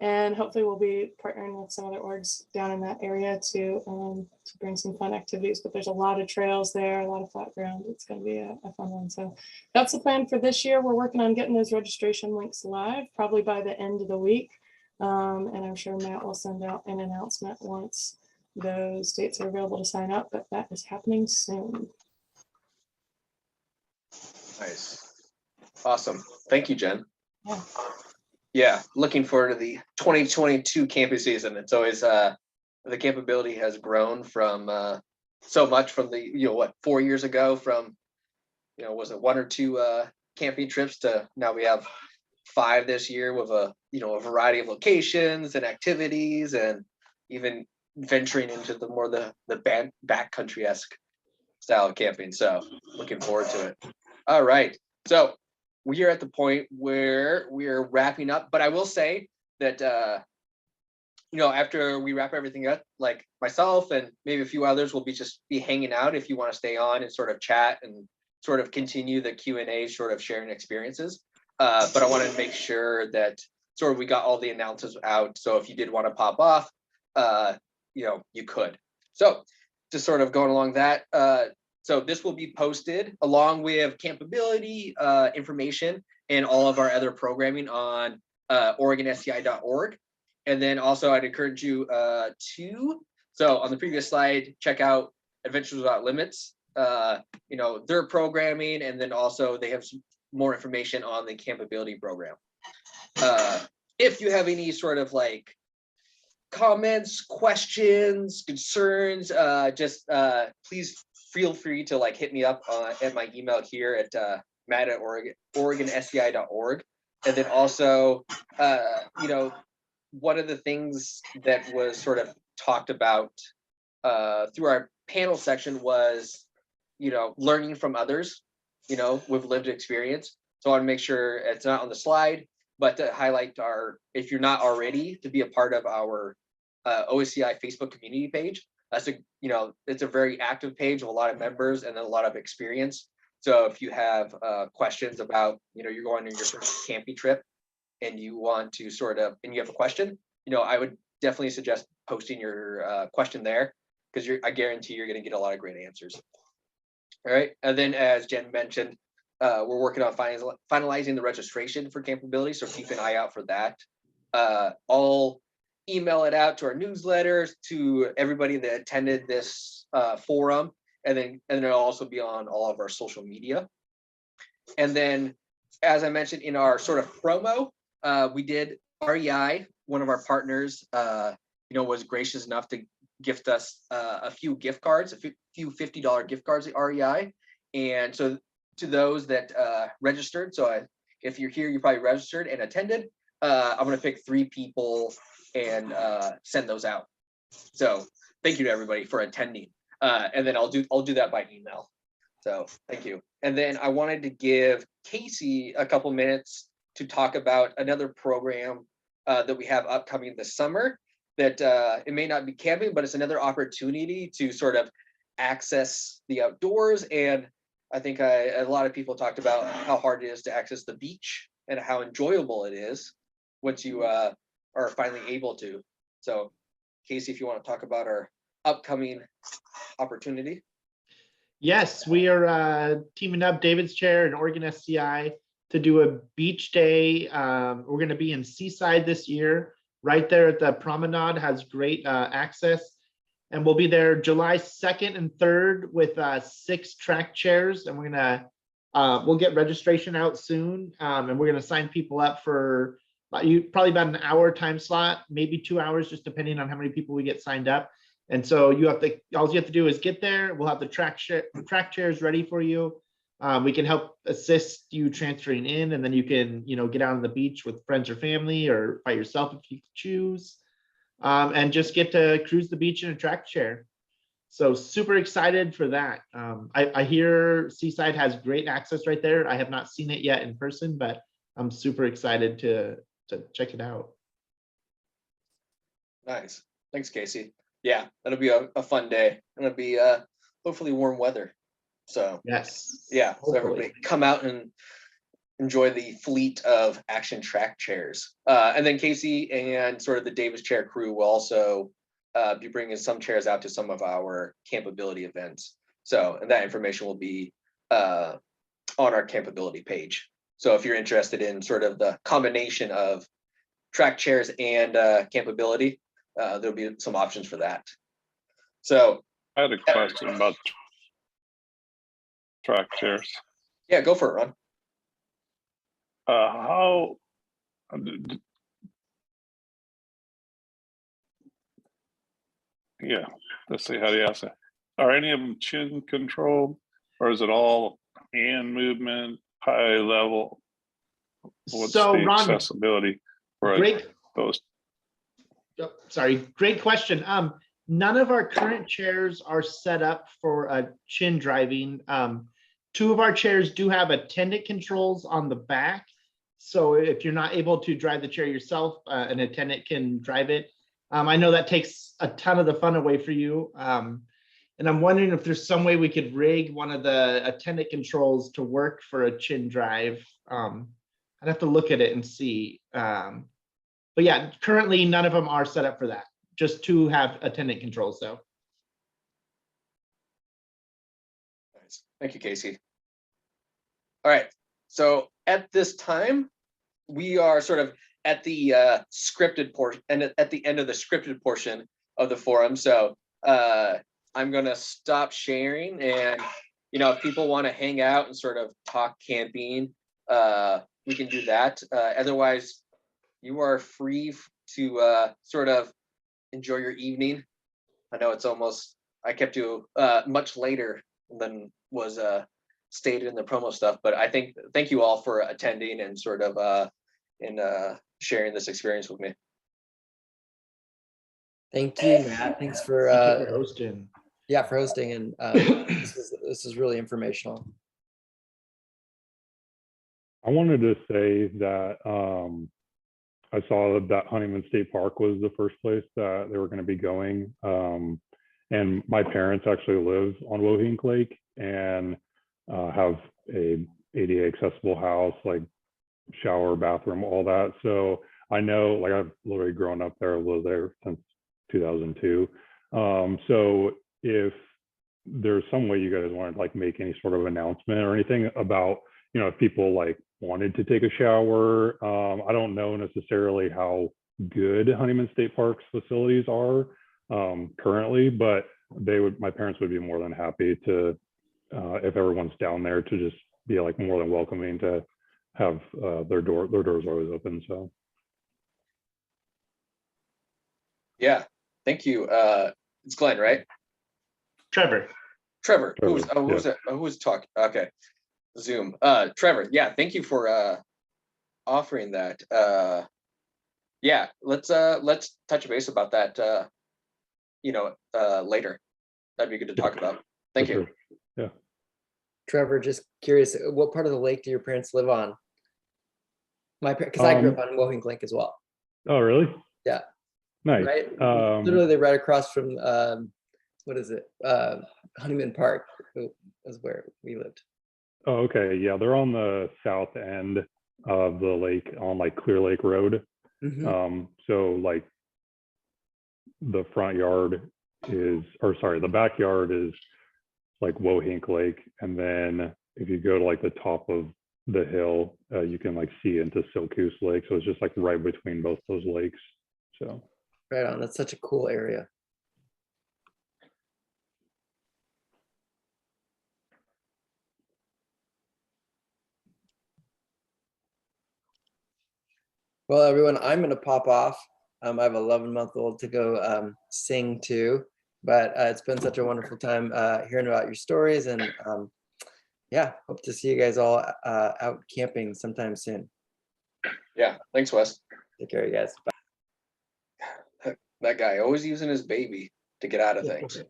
And hopefully we'll be partnering with some other orgs down in that area to bring some fun activities. But there's a lot of trails there, a lot of flat ground. It's going to be a fun one. So that's the plan for this year. We're working on getting those registration links live, probably by the end of the week. And I'm sure Matt will send out an announcement once those dates are available to sign up, but that is happening soon. Nice. Awesome. Thank you, Jen. Yeah. Yeah, looking forward to the 2022 camping season. It's always the CampAbility has grown from so much from the 4 years ago from was it 1 or 2 camping trips to now we have 5 this year with a variety of locations and activities and even venturing into the backcountry-esque style of camping. So looking forward to it. All right. So we are at the point where we are wrapping up, but I will say that after we wrap everything up, like myself and maybe a few others will be hanging out if you want to stay on and sort of chat and sort of continue the Q&A, sort of sharing experiences. But I want to make sure that sort of we got all the announcements out. So if you did want to pop off, you could. So just sort of going along that. So this will be posted along with CampAbility information and all of our other programming on OregonSCI.org. And then also I'd encourage you so on the previous slide, check out Adventures Without Limits, their programming, and then also they have some more information on the CampAbility program. If you have any sort of like comments, questions, concerns, just please feel free to hit me up at my email here at matt@OregonSCI.org. And then also, one of the things that was sort of talked about through our panel section was, learning from others, with lived experience. So I want to make sure it's not on the slide, but to highlight if you're not already, to be a part of our OSCI Facebook community page. It's a very active page with a lot of members and a lot of experience. So if you have questions about, you're going on your first camping trip, and you want to and you have a question, I would definitely suggest posting your question there, because I guarantee you're going to get a lot of great answers. All right, and then as Jen mentioned, we're working on finalizing the registration for CampAbility, so keep an eye out for that. I'll email it out to our newsletters, to everybody that attended this forum, and then it'll also be on all of our social media. And then, as I mentioned in our sort of promo, we did REI, one of our partners, was gracious enough to gift us a few gift cards, a few $50 gift cards at REI. And so to those that registered, so if you're here, you probably registered and attended, I'm going to pick 3 people and send those out. So thank you to everybody for attending. And then I'll do that by email. So thank you. And then I wanted to give Casey a couple minutes to talk about another program that we have upcoming this summer, that it may not be camping, but it's another opportunity to sort of access the outdoors. And I think a lot of people talked about how hard it is to access the beach and how enjoyable it is once you are finally able to. So Casey, if you want to talk about our upcoming opportunity. Yes, we are teaming up, David's Chair and Oregon SCI, to do a beach day. We're going to be in Seaside this year, right there at the promenade, has great access. And we'll be there July 2nd and 3rd with 6 track chairs. And we're going to, we'll get registration out soon. And we're going to sign people up for probably about an hour time slot, maybe 2 hours, just depending on how many people we get signed up. And so all you have to do is get there. We'll have the track chairs ready for you. We can help assist you transferring in, and then you can, get out on the beach with friends or family, or by yourself if you choose, and just get to cruise the beach in a track chair. So super excited for that. I hear Seaside has great access right there. I have not seen it yet in person, but I'm super excited to check it out. Nice. Thanks, Casey. Yeah, that'll be a fun day. And it'll be hopefully warm weather. So yes, yeah, so hopefully. everybody come out and enjoy the fleet of action track chairs. And then Casey and sort of the Davis Chair crew will also be bringing some chairs out to some of our CampAbility events. So, and that information will be on our CampAbility page. So if you're interested in sort of the combination of track chairs and CampAbility, there'll be some options for that. So I had a question about track chairs. Yeah, go for it, Ron. How yeah, let's see, how do you ask that? Are any of them chin controlled, or is it all hand movement, high level? What's So, the Ron, accessibility for those? Sorry, great question. None of our current chairs are set up for chin driving. 2 of our chairs do have attendant controls on the back. So if you're not able to drive the chair yourself, an attendant can drive it. I know that takes a ton of the fun away for you. And I'm wondering if there's some way we could rig one of the attendant controls to work for a chin drive. I'd have to look at it and see. But yeah, currently none of them are set up for that. Just 2 have attendant controls though. Nice. Thank you, Casey. All right. So at this time, we are sort of at the scripted portion, and at the end of the scripted portion of the forum. So I'm going to stop sharing, and if people want to hang out and sort of talk camping, we can do that. Otherwise, you are free to sort of enjoy your evening. I know it's almost, I kept you much later than was stated in the promo stuff, but thank you all for attending and sort of sharing this experience with me. Thank you, Matt. Thanks for hosting. Yeah, for hosting, and this is really informational. I wanted to say that I saw that Honeyman State Park was the first place that they were going to be going. And my parents actually live on Wohink Lake and have a ADA accessible house, like shower, bathroom, all that. So I know, like, I've literally grown up there, lived there since 2002. So if there's some way you guys want to like make any sort of announcement or anything about, you know, if people like wanted to take a shower, I don't know necessarily how good Honeyman State Park's facilities are currently, but my parents would be more than happy to, if everyone's down there, to just be like more than welcoming to have their doors always open. So Yeah, thank you. It's Glenn, right? Trevor. Trevor. Who was yeah. it? Who was talking? Okay. Zoom. Trevor, yeah, thank you for offering that. Yeah, let's touch base about that later. That'd be good to talk about. Thank for you. sure. Yeah. Trevor, just curious, what part of the lake do your parents live on? Because I grew up on Wohink Lake as well. Oh, really? Yeah. Nice. Right. Literally, they're right across from what is it? Honeyman Park is where we lived. Oh, okay. Yeah, they're on the south end of the lake on like Clear Lake Road. So like the backyard is like Wohink Lake, and then if you go to like the top of the hill, you can like see into Silcoos Lake. So it's just like right between both those lakes. So right on. That's such a cool area. Well, everyone, I'm going to pop off. I have an 11-month-old to go sing to, but it's been such a wonderful time hearing about your stories, and yeah, hope to see you guys all out camping sometime soon. Yeah, thanks, Wes. Take care, you guys. Bye. That guy always using his baby to get out of things.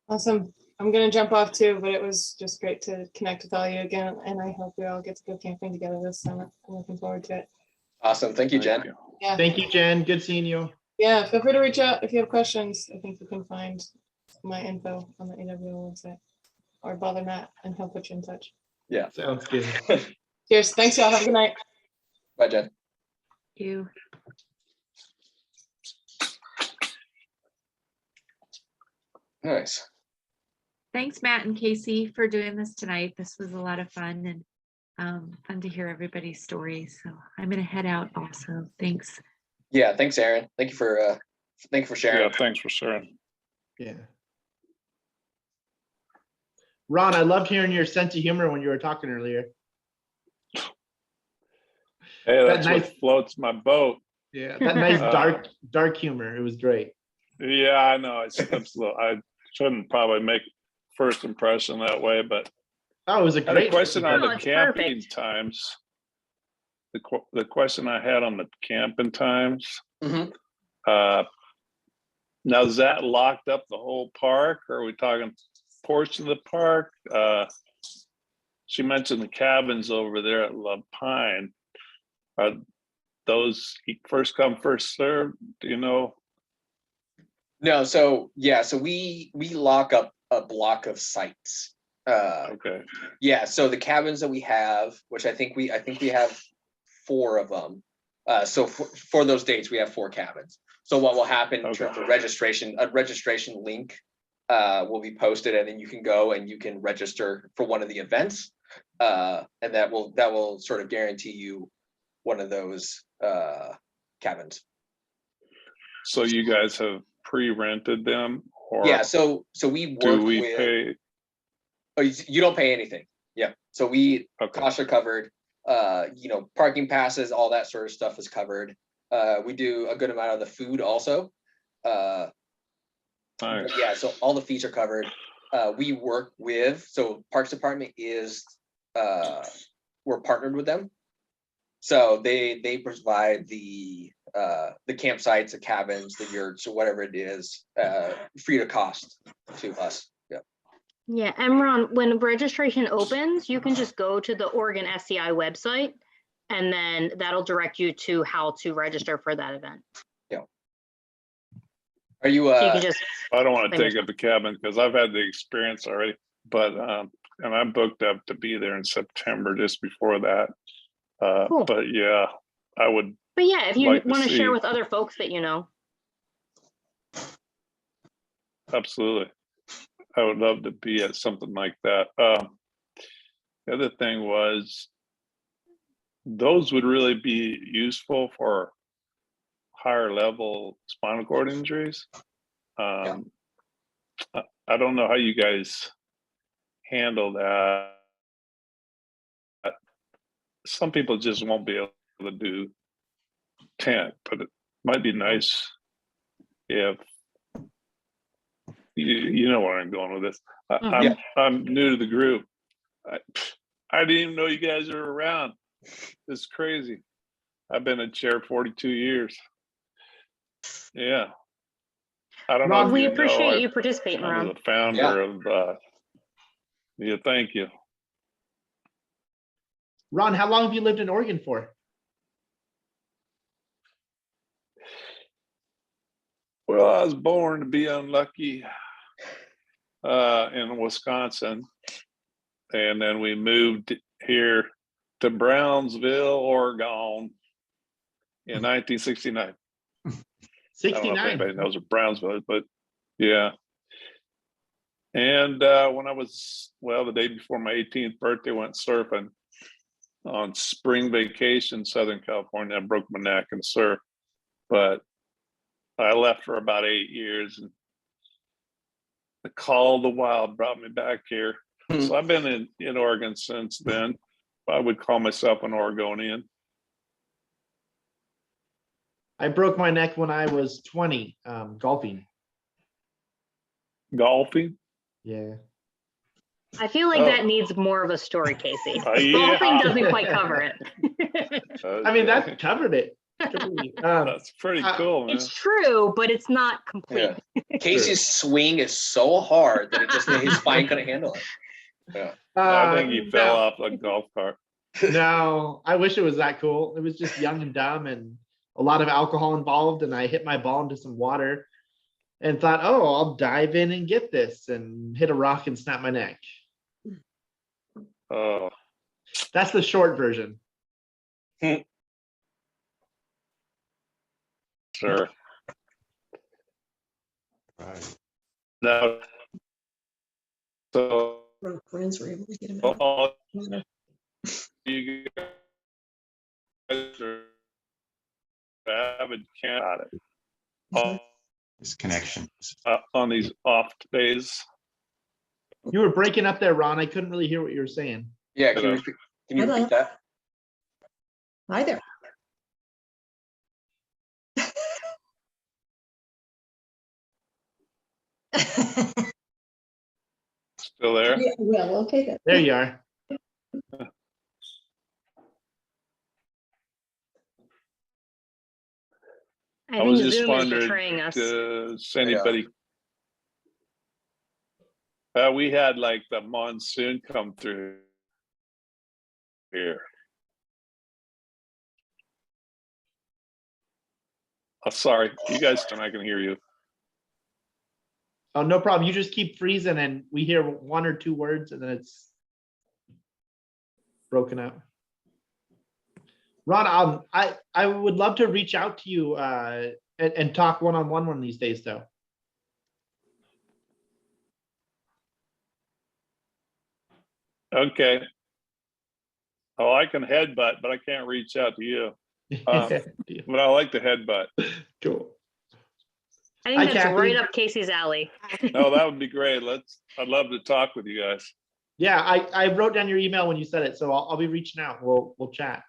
Awesome. I'm going to jump off too, but it was just great to connect with all you again. And I hope we all get to go camping together this summer. I'm looking forward to it. Awesome. Thank you, Jen. Yeah. Thank you, Jen. Good seeing you. Yeah. Feel free to reach out if you have questions. I think you can find my info on the AWO website, or bother Matt and he'll put you in touch. Yeah. Sounds good. Cheers. Thanks, y'all. Have a good night. Bye, Jen. You. Nice. Thanks, Matt and Casey, for doing this tonight. This was a lot of fun, and fun to hear everybody's stories. So I'm going to head out also. Thanks. Yeah, thanks, Aaron. Thank you for sharing. Yeah, thanks for sharing. Yeah. Ron, I loved hearing your sense of humor when you were talking earlier. Hey, that's nice, what floats my boat. Yeah, that nice dark humor. It was great. Yeah, I know. I shouldn't probably make first impression that way, but it was a great question on the it's camping perfect. times. The question I had on the camping times. Now, is that locked up the whole park, or are we talking portion of the park? She mentioned the cabins over there at La Pine. Are those first come, first served? Do you know? No, so yeah, so we lock up a block of sites. Okay. Yeah, so the cabins that we have, which I think we have 4 of them. So for those dates, we have 4 cabins. So what will happen in terms of registration, a registration link will be posted, and then you can go and you can register for one of the events, and that will sort of guarantee you one of those cabins. So you guys have pre-rented them, or yeah? So we work with. Pay? Oh, you don't pay anything. Yeah. So costs are covered. Parking passes, all that sort of stuff is covered. We do a good amount of the food also. Nice. Yeah, so all the fees are covered. We work with, so Parks Department is, we're partnered with them. So they provide the campsites, the cabins, the yurts, or whatever it is, free to cost to us. Yeah. Yeah, and Ron, when registration opens, you can just go to the Oregon SCI website, and then that'll direct you to how to register for that event. Yeah. Are you, So you can just, I don't want to Claim take up the cabin because I've had the experience already, but, and I'm booked up to be there in September just before that. Cool. But yeah, I would, but yeah, if you like to want to share see. with other folks that you know. absolutely. I would love to be at something like that. The other thing was, those would really be useful for higher level spinal cord injuries. I don't know how you guys handle that. Some people just won't be able to do tent, but it might be nice if you know where I'm going with this. I'm new to the group. I didn't even know you guys are around. It's crazy. I've been in chair 42 years. Yeah. I don't know. Ron, if we you know, appreciate you participating, I'm Ron. the founder of, yeah, thank you. Ron, how long have you lived in Oregon for? Well, I was born to be unlucky in Wisconsin. And then we moved here to Brownsville, Oregon in 1969. 69. I don't know if anybody knows what Brownsville is, but yeah. And when I was, well, the day before my 18th birthday, went surfing on spring vacation, Southern California. I broke my neck in surf, but I left for about 8 years, and the call of the wild brought me back here. So I've been in Oregon since then. I would call myself an Oregonian. I broke my neck when I was 20, golfing. Golfing? Yeah. I feel like that needs more of a story, Casey. Yeah. Golfing doesn't quite cover it. I mean, that covered it. That's pretty cool, man. It's true, but it's not complete. Casey's swing is so hard that it just his spine couldn't handle it. Yeah. I think he fell off a golf cart. No, I wish it was that cool. It was just young and dumb and a lot of alcohol involved. And I hit my ball into some water and thought, oh, I'll dive in and get this, and hit a rock and snap my neck. Oh, that's the short version. Sure. Right. Now, so friends were able to get him all you guys are avid camp This connection on these off days. You were breaking up there, Ron. I couldn't really hear what you were saying. Yeah, can you repeat that? Hi there. Still there? Yeah, well, okay then. There you are. I was just wondering, does anybody? We had like the monsoon come through here. Oh, sorry, you guys, I can hear you. Oh, no problem. You just keep freezing and we hear one or two words and then it's broken up. Ron, I would love to reach out to you and talk one-on-one one of these days though. Okay. Oh, I can headbutt, but I can't reach out to you. But I like the headbutt. Cool. I think that's right up Casey's alley. No, that would be great. I'd love to talk with you guys. Yeah, I wrote down your email when you said it, so I'll be reaching out. We'll chat.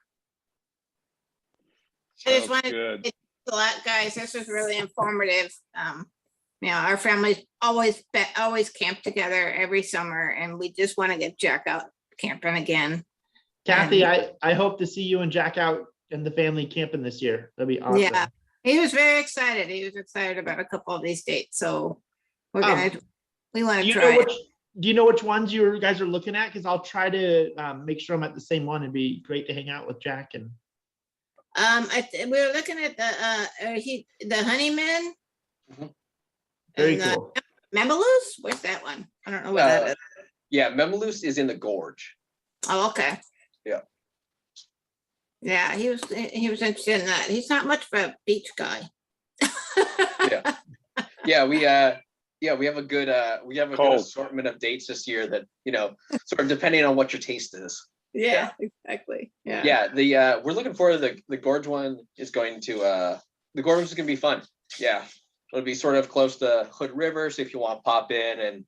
I just wanted to thank a lot, guys. This was really informative. You know, our families always camp together every summer, and we just want to get Jack out camping again. Kathy, I hope to see you and Jack out and the family camping this year. That'd be awesome. Yeah, he was very excited. He was excited about a couple of these dates, so we want to try. Do you know which ones you guys are looking at? Because I'll try to make sure I'm at the same one. It'd be great to hang out with Jack and. We were looking at the Honeyman. Very And, cool. Memaloose? Where's that one? I don't know what that is. Yeah, Memaloose is in the gorge. Oh, okay. Yeah. Yeah, he was interested in that. He's not much of a beach guy. Yeah, we have a good Cold. assortment of dates this year that, sort of depending on what your taste is. Yeah, exactly. Yeah. Yeah, we're looking forward to the gorge one is going to the gorge is gonna be fun. Yeah. It'll be sort of close to Hood River. So if you want to pop in and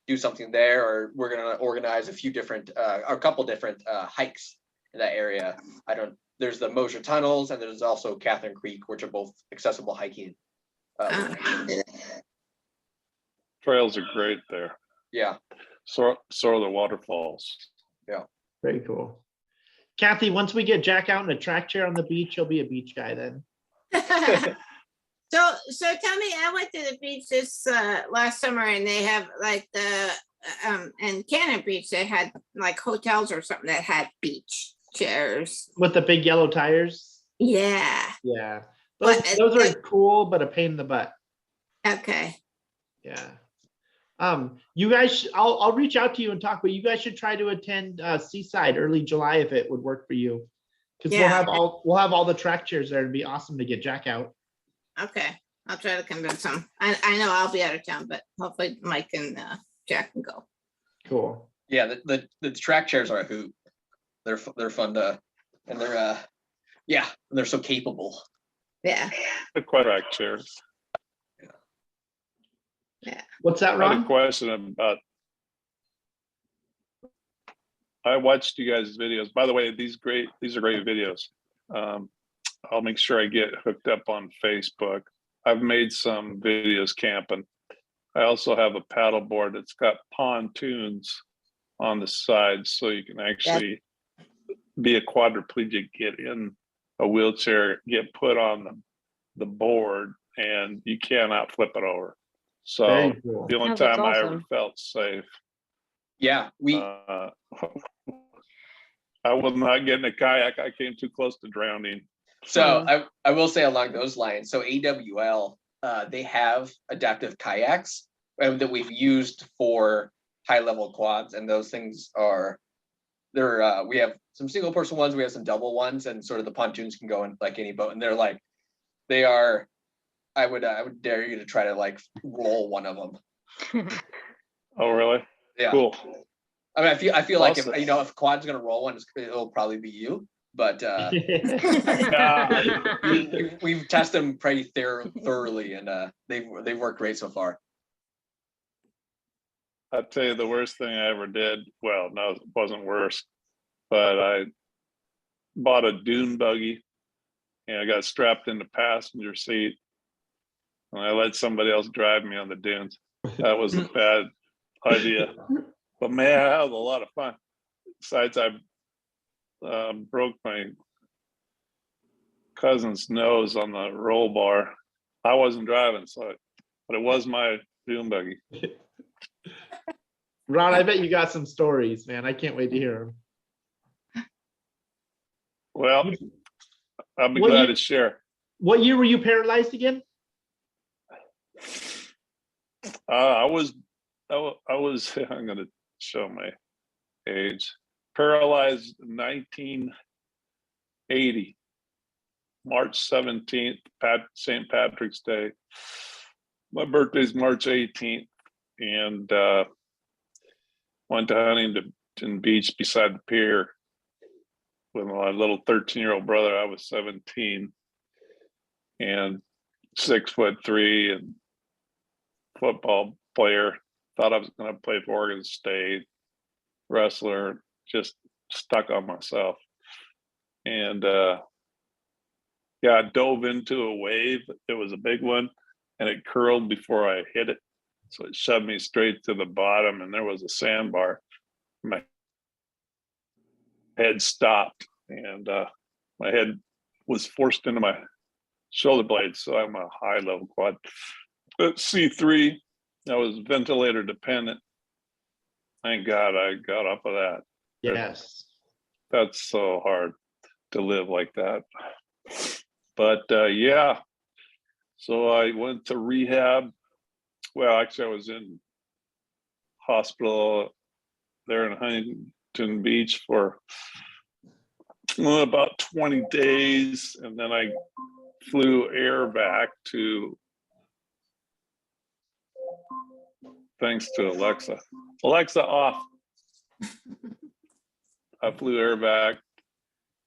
do something there, or we're gonna organize a couple different hikes in that area. There's the Mosher Tunnels and there's also Catherine Creek, which are both accessible hiking. Trails are great there. Yeah. So are the waterfalls. Yeah. Very cool. Kathy, once we get Jack out in a track chair on the beach, he'll be a beach guy then. So tell me, I went to the beach this last summer, and they have like in Cannon Beach, they had like hotels or something that had beach chairs. With the big yellow tires? Yeah. Yeah. Those are cool, but a pain in the butt. Okay. Yeah. You guys, I'll reach out to you and talk, but you guys should try to attend Seaside early July if it would work for you. Because we'll have all the track chairs there. It'd be awesome to get Jack out. Okay. I'll try to convince him. I know I'll be out of town, but hopefully Mike and Jack can go. Cool. Yeah, the track chairs are a hoot. They're fun to, and they're so capable. Yeah. The track chairs. Yeah. What's that, I had Ron? a question about. I watched you guys' videos. By the way, these are great videos. I'll make sure I get hooked up on Facebook. I've made some videos camping. I also have a paddle board that's got pontoons on the side, so you can actually be a quadriplegic, get in a wheelchair, get put on the board, and you cannot flip it over. So Very cool. the only Oh, that's time I ever awesome. felt safe. Yeah, I will not get in a kayak. I came too close to drowning. So I will say along those lines, so AWL, they have adaptive kayaks that we've used for high level quads, and those things we have some single person ones, we have some double ones, and sort of the pontoons can go in like any boat, and I would dare you to try to like roll one of them. Oh, really? Yeah. Cool. I mean, I feel like Awesome. if quad's gonna roll one, it'll probably be you. But we've tested them pretty thoroughly, and they've worked great so far. I'll tell you the worst thing I ever did. Well, no, it wasn't worse, but I bought a dune buggy and I got strapped in the passenger seat and I let somebody else drive me on the dunes. That was a bad idea, but man, I had a lot of fun. Besides, I broke my cousin's nose on the roll bar. I wasn't driving, but it was my dune buggy. Ron, I bet you got some stories, man. I can't wait to hear them. Well, I'll be glad to share. What year were you paralyzed again? I was. I'm going to show my age. Paralyzed in 1980, March 17th, St. Patrick's Day. My birthday's March 18th, and went to Huntington Beach beside the pier with my little 13-year-old brother. I was 17 and 6'3" and football player. Thought I was going to play for Oregon State, wrestler, just stuck on myself. And I dove into a wave. It was a big one and it curled before I hit it. So it shoved me straight to the bottom and there was a sandbar. My head stopped and my head was forced into my shoulder blades. So I'm a high level quad. But C3, I was ventilator dependent. Thank God I got off of that. Yes. That's so hard to live like that. But yeah, so I went to rehab well, actually, I was in hospital there in Huntington Beach for about 20 days. And then I flew air back to, thanks to Alexa. Alexa off. I flew air back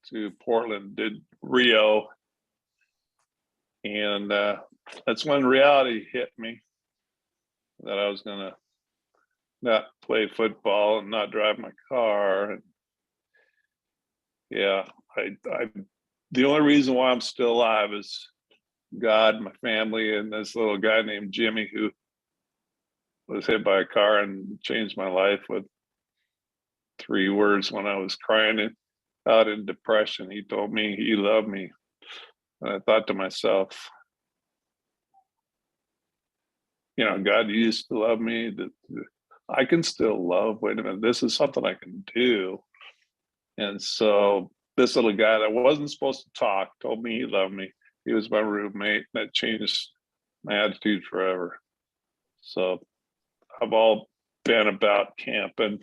to Portland, did Rio. And that's when reality hit me that I was gonna not play football and not drive my car. And yeah, I the only reason why I'm still alive is God, my family, and this little guy named Jimmy who was hit by a car and changed my life with 3 words when I was crying out in depression. He told me he loved me. And I thought to myself, God, you used to love me. I can still love. Wait a minute, this is something I can do. And so this little guy that wasn't supposed to talk told me he loved me. He was my roommate. That changed my attitude forever. So I've all been about camping.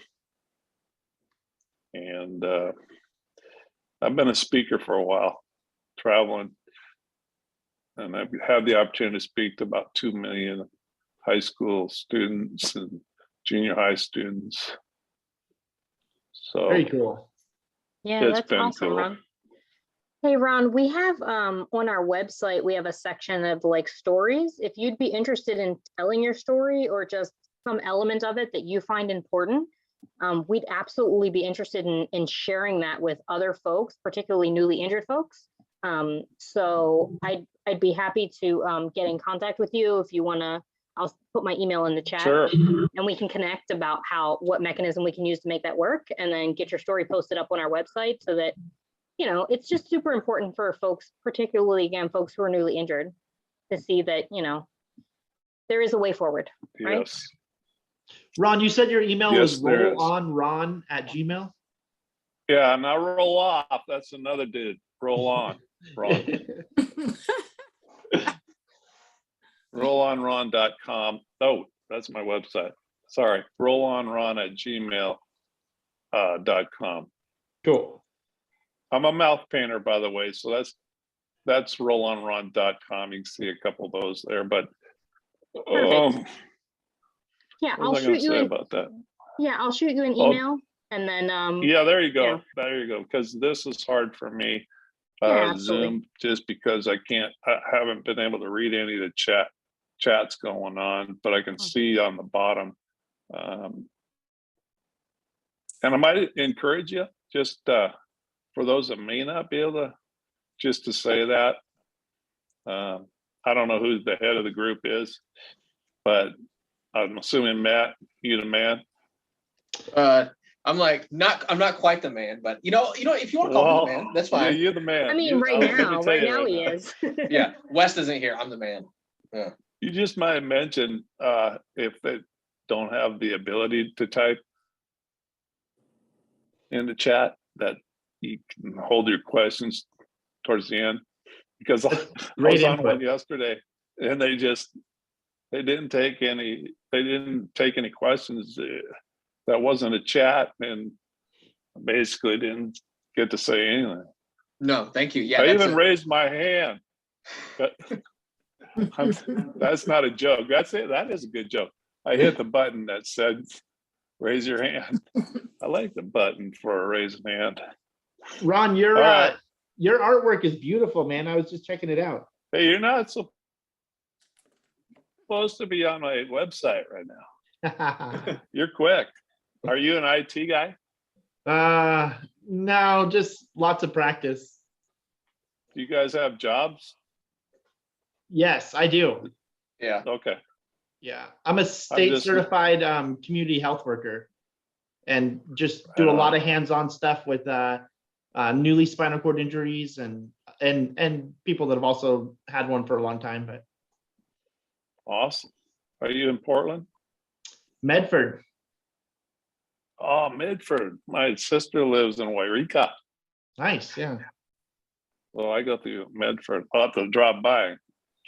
And I've been a speaker for a while, traveling. And I've had the opportunity to speak to about 2 million high school students and junior high students. So Very cool. Yeah, it's that's been awesome, cool. Ron. Hey, Ron, we have on our website, we have a section of like stories. If you'd be interested in telling your story or just some element of it that you find important, we'd absolutely be interested in sharing that with other folks, particularly newly injured folks. So I'd be happy to get in contact with you if you want to. I'll put my email in the chat. Sure. And we can connect about what mechanism we can use to make that work, and then get your story posted up on our website so that, it's just super important for folks, particularly again, folks who are newly injured, to see that, there is a way forward, right? Yes. Ron, you said your email Yes, was there is. rollonron@gmail. Yeah, now roll off. That's another dude. Roll on, Ron. rollonron.com. Oh, that's my website. Sorry, rollonron@gmail.com. Cool. I'm a mouth painter, by the way, so that's rollonron.com. You can see a couple of those there, but Yeah, what I'll was I gonna shoot you say an about that? yeah, I'll shoot you an email, and then Yeah, there you go. yeah. There you go. Because this is hard for me. Yeah, absolutely. Zoom, just because I haven't been able to read any of the chats going on, but I can see on the bottom. And I might encourage you just for those that may not be able to, just to say that. I don't know who the head of the group is, but I'm assuming Matt, you the man. I'm not quite the man, but if you want to call me the man, that's fine. Yeah, you're the man. I mean, right now he now. is. Yeah, West isn't here. I'm the man. Yeah. You just might mention if they don't have the ability to type in the chat that you can hold your questions towards the end, because I was on one yesterday and they didn't take any questions. That wasn't a chat, and basically didn't get to say anything. No, thank you. Yeah, I even raised my hand. But that's not a joke. That's it. That is a good joke. I hit the button that said raise your hand. I like the button for a raised hand. Ron, your artwork is beautiful, man. I was just checking it out. Hey, you're not supposed to be on my website right now. You're quick. Are you an IT guy? No, just lots of practice. Do you guys have jobs? Yes, I do. Yeah. Okay. Yeah, I'm a state certified community health worker, and just do a lot of hands-on stuff with newly spinal cord injuries and people that have also had one for a long time. But awesome. Are you in Portland? Medford. Oh, Medford. My sister lives in Wairika. Nice, yeah. Well, I go through Medford. I'll have to drop by and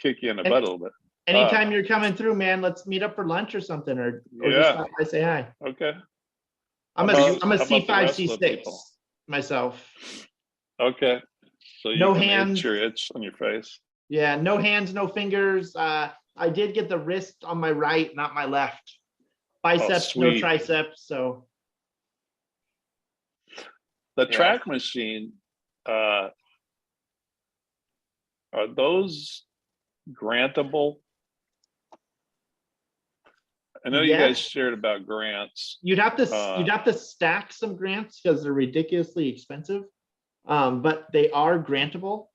kick you in the butt a little bit. anytime you're coming through, man, let's meet up for lunch or something, or just Yeah. stop by, say hi. Okay. I'm How a about- I'm a how about the C5, rest of the C6 people? myself. Okay. So you No can hands. itch your itch on your face. Yeah, no hands, no fingers. I did get the wrist on my right, not my left. Biceps, no sweet. triceps. So The Yeah. track machine, are those grantable? I know you Yeah. guys shared about grants. you'd have to stack some grants because they're ridiculously expensive. But they are grantable.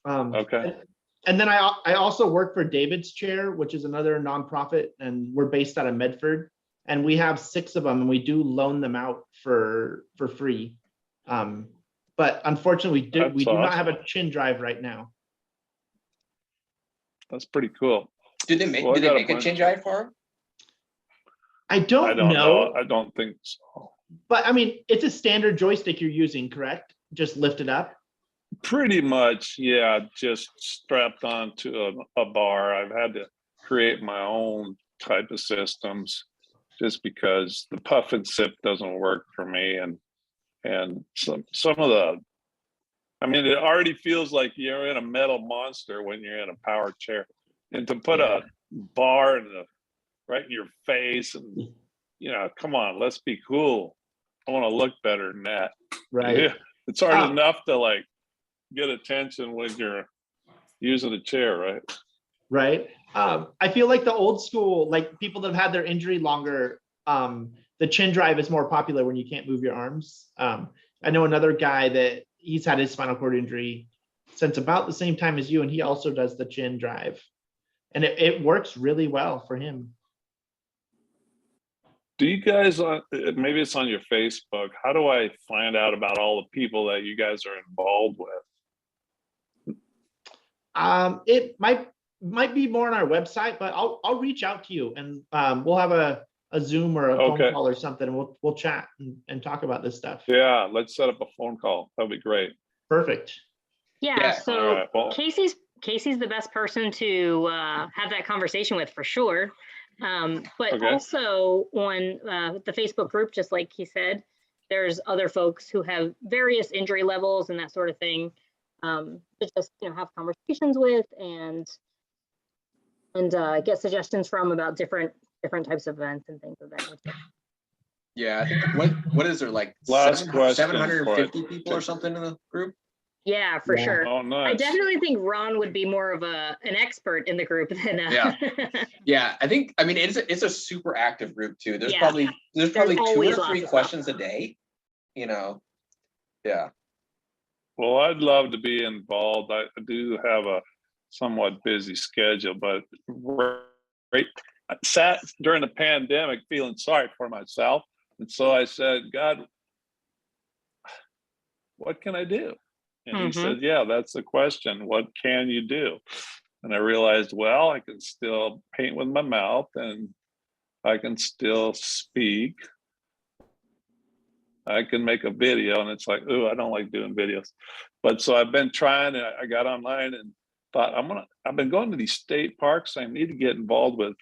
Okay. And then I also work for David's Chair, which is another nonprofit, and we're based out of Medford. And we have 6 of them, and we do loan them out for free. But unfortunately, we do not have a chin drive right now. That's pretty cool. Did they make Well, I did they got a make a bunch chin of- drive for him? I I don't don't know, know. I don't think so. but I mean, it's a standard joystick you're using, correct? Just lift it up. Pretty much, yeah, just strapped onto a bar. I've had to create my own type of systems just because the puff and sip doesn't work for me. And some of the, I mean, it already feels like you're in a metal monster when you're in a power chair. And to put a bar right in your face and, come on, let's be cool. I want to look better than that. Right. Yeah, it's hard enough to like get attention when you're using a chair, right? Right. I feel like the old school, like people that have had their injury longer, the chin drive is more popular when you can't move your arms. I know another guy that he's had his spinal cord injury since about the same time as you, and he also does the chin drive. And it works really well for him. Do you guys, maybe it's on your Facebook, how do I find out about all the people that you guys are involved with? It might be more on our website, but I'll reach out to you, and we'll have a Zoom or a phone call or something, and we'll chat and talk about this stuff. Yeah, let's set up a phone call. That'd be great. Perfect. Yeah, so All right, well, Casey's the best person to have that conversation with for sure. But Okay. also on the Facebook group, just like he said, there's other folks who have various injury levels and that sort of thing, to just have conversations with and get suggestions from about different types of events and things of that nature. Yeah, I think what is there, like Last question 750 for it. people or something in the group? Yeah, for sure. Oh, nice. I definitely think Ron would be more of an expert in the group than Yeah. Yeah, I think, I mean, it's a super active group too. There's Yeah. probably There's 2 always or lots 3 of stuff. questions a day, Yeah. Well, I'd love to be involved. I do have a somewhat busy schedule, but right, I sat during the pandemic feeling sorry for myself. And so I said, God, what can I do? And he said, yeah, that's the question. What can you do? And I realized, well, I can still paint with my mouth and I can still speak. I can make a video, and it's like, oh, I don't like doing videos. But so I've been trying, and I got online and thought I've been going to these state parks. I need to get involved with,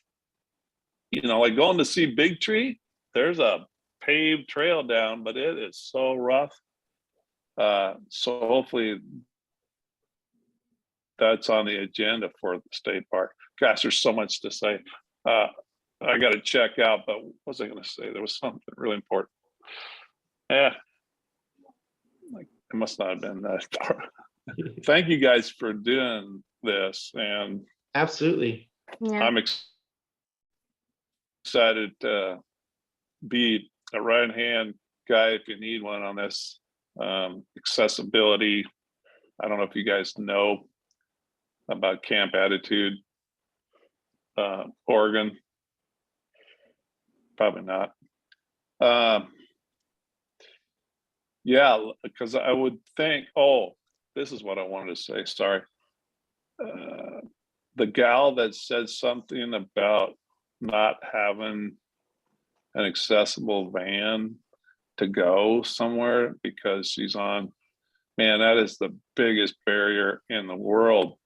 like going to see Big Tree. There's a paved trail down, but it is so rough. So hopefully that's on the agenda for the state park. Gosh, there's so much to say. I got to check out, but what was I going to say? There was something really important. Yeah, like it must not have been that. Thank you guys for doing this, and absolutely, yeah. I'm excited to be a right-hand guy if you need one on this. Accessibility. I don't know if you guys know about Camp Attitude, Oregon. Probably not. Yeah, because I would think, this is what I wanted to say, sorry. The gal that said something about not having an accessible van to go somewhere because she's on, man, that is the biggest barrier in the world.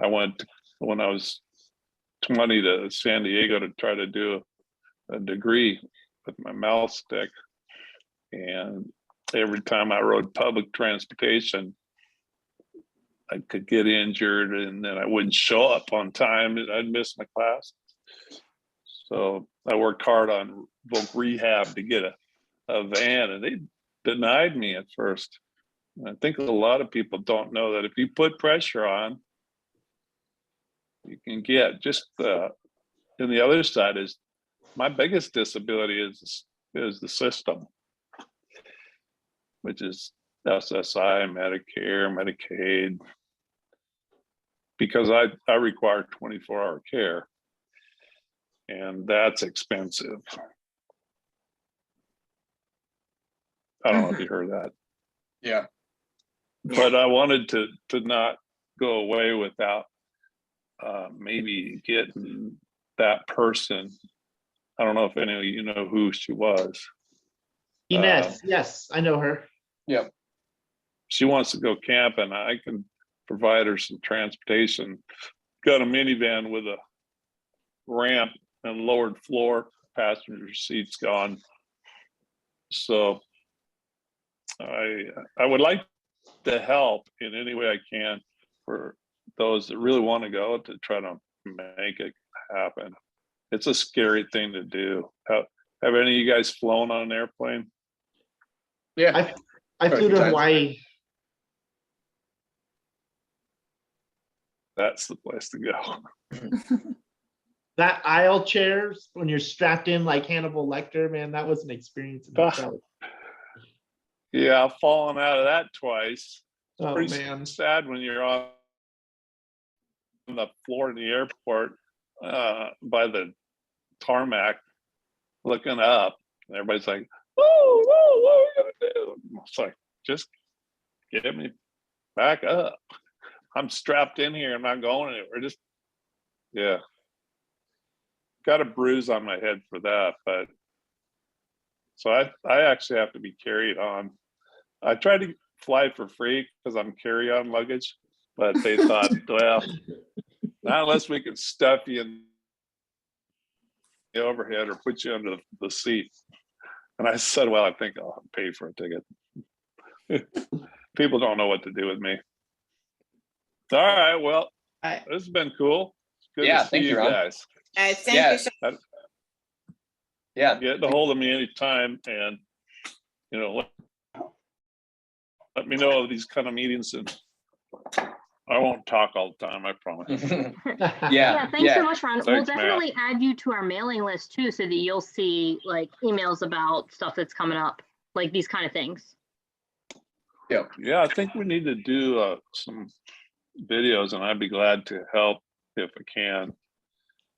I went when I was 20 to San Diego to try to do a degree with my mouth stick. And every time I rode public transportation, I could get injured and then I wouldn't show up on time and I'd miss my class. So I worked hard on voc rehab to get a van, and they denied me at first. And I think a lot of people don't know that if you put pressure on, you can get just and the other side is my biggest disability is the system, which is SSI, Medicare, Medicaid, because I require 24-hour care, and that's expensive. I don't know if you heard that. Yeah. But I wanted to not go away without maybe getting that person. I don't know if any of you know who she was. Inez, yes, I know her. Yep. She wants to go camping. I can provide her some transportation. Got a minivan with a ramp and lowered floor, passenger seats gone. So I would like to help in any way I can for those that really want to go, to try to make it happen. It's a scary thing to do. Have any of you guys flown on an airplane? Yeah. I flew to Hawaii. That's the place to go. That aisle chairs when you're strapped in like Hannibal Lecter, man, that was an experience in itself. Yeah, I've fallen out of that twice. It's Oh, pretty man. sad when you're on the floor in the airport by the tarmac looking up. And everybody's like, whoa, whoa, what are we gonna do? It's like, just get me back up. I'm strapped in here. I'm not going anywhere. Just, yeah. Got a bruise on my head for that, but so I actually have to be carried on. I tried to fly for free because I'm carry-on luggage, but they thought, well, not unless we can stuff you in the overhead or put you under the seat. And I said, well, I think I'll pay for a ticket. People don't know what to do with me. All right, well, this has been cool. It's good to see thank you, Ron. guys. Thank you so much. Yeah. Get a hold of me anytime, and let me know of these kind of meetings, and I won't talk all the time, I promise. Yeah, thanks so much, Ron. We'll Thanks, Matt. definitely add you to our mailing list too, so that you'll see like emails about stuff that's coming up, like these kind of things. Yeah, I think we need to do some videos, and I'd be glad to help if I can.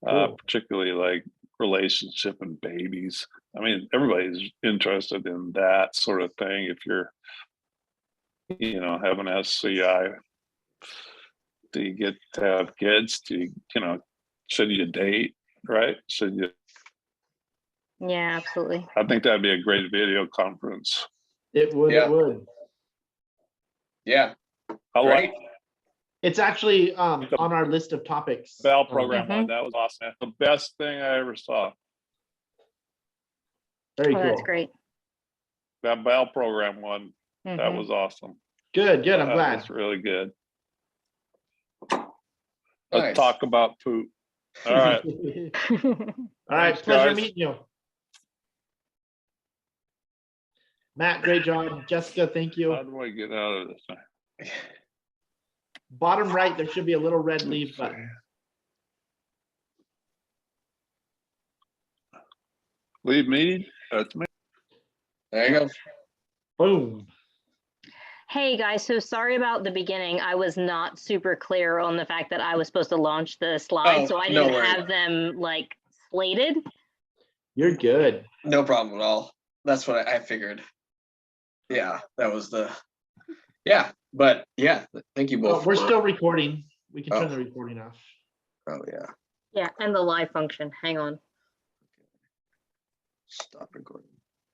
Cool. Particularly like relationship and babies. I mean, everybody's interested in that sort of thing. If you're, have an SCI, do you get to have kids? Do you, should you date, right? Should you? Yeah, absolutely. I think that'd be a great video conference. It would. Yeah. It would. Yeah. I like It's actually on our list of topics. Bell program one. That was awesome. The best thing I ever saw. Very Oh, cool. that's great. That Bell program one. That was awesome. Good. I'm That glad. was really good. Nice. Let's talk about poop. All right. All right. Thanks, Pleasure guys. meeting you. Matt, great job. Jessica, thank you. How do I get out of this? Bottom right, there should be a little red leave button. Leave meeting? That's me. There you go. Boom. Hey guys, so sorry about the beginning. I was not super clear on the fact that I was supposed to launch the slides, so I no didn't worries. have them like slated. You're good. No problem at all. That's what I figured. Yeah, that was but yeah, thank you both. We're still recording. We can turn Oh. the recording off. Oh yeah. Yeah, and the live function. Hang on. Stop recording.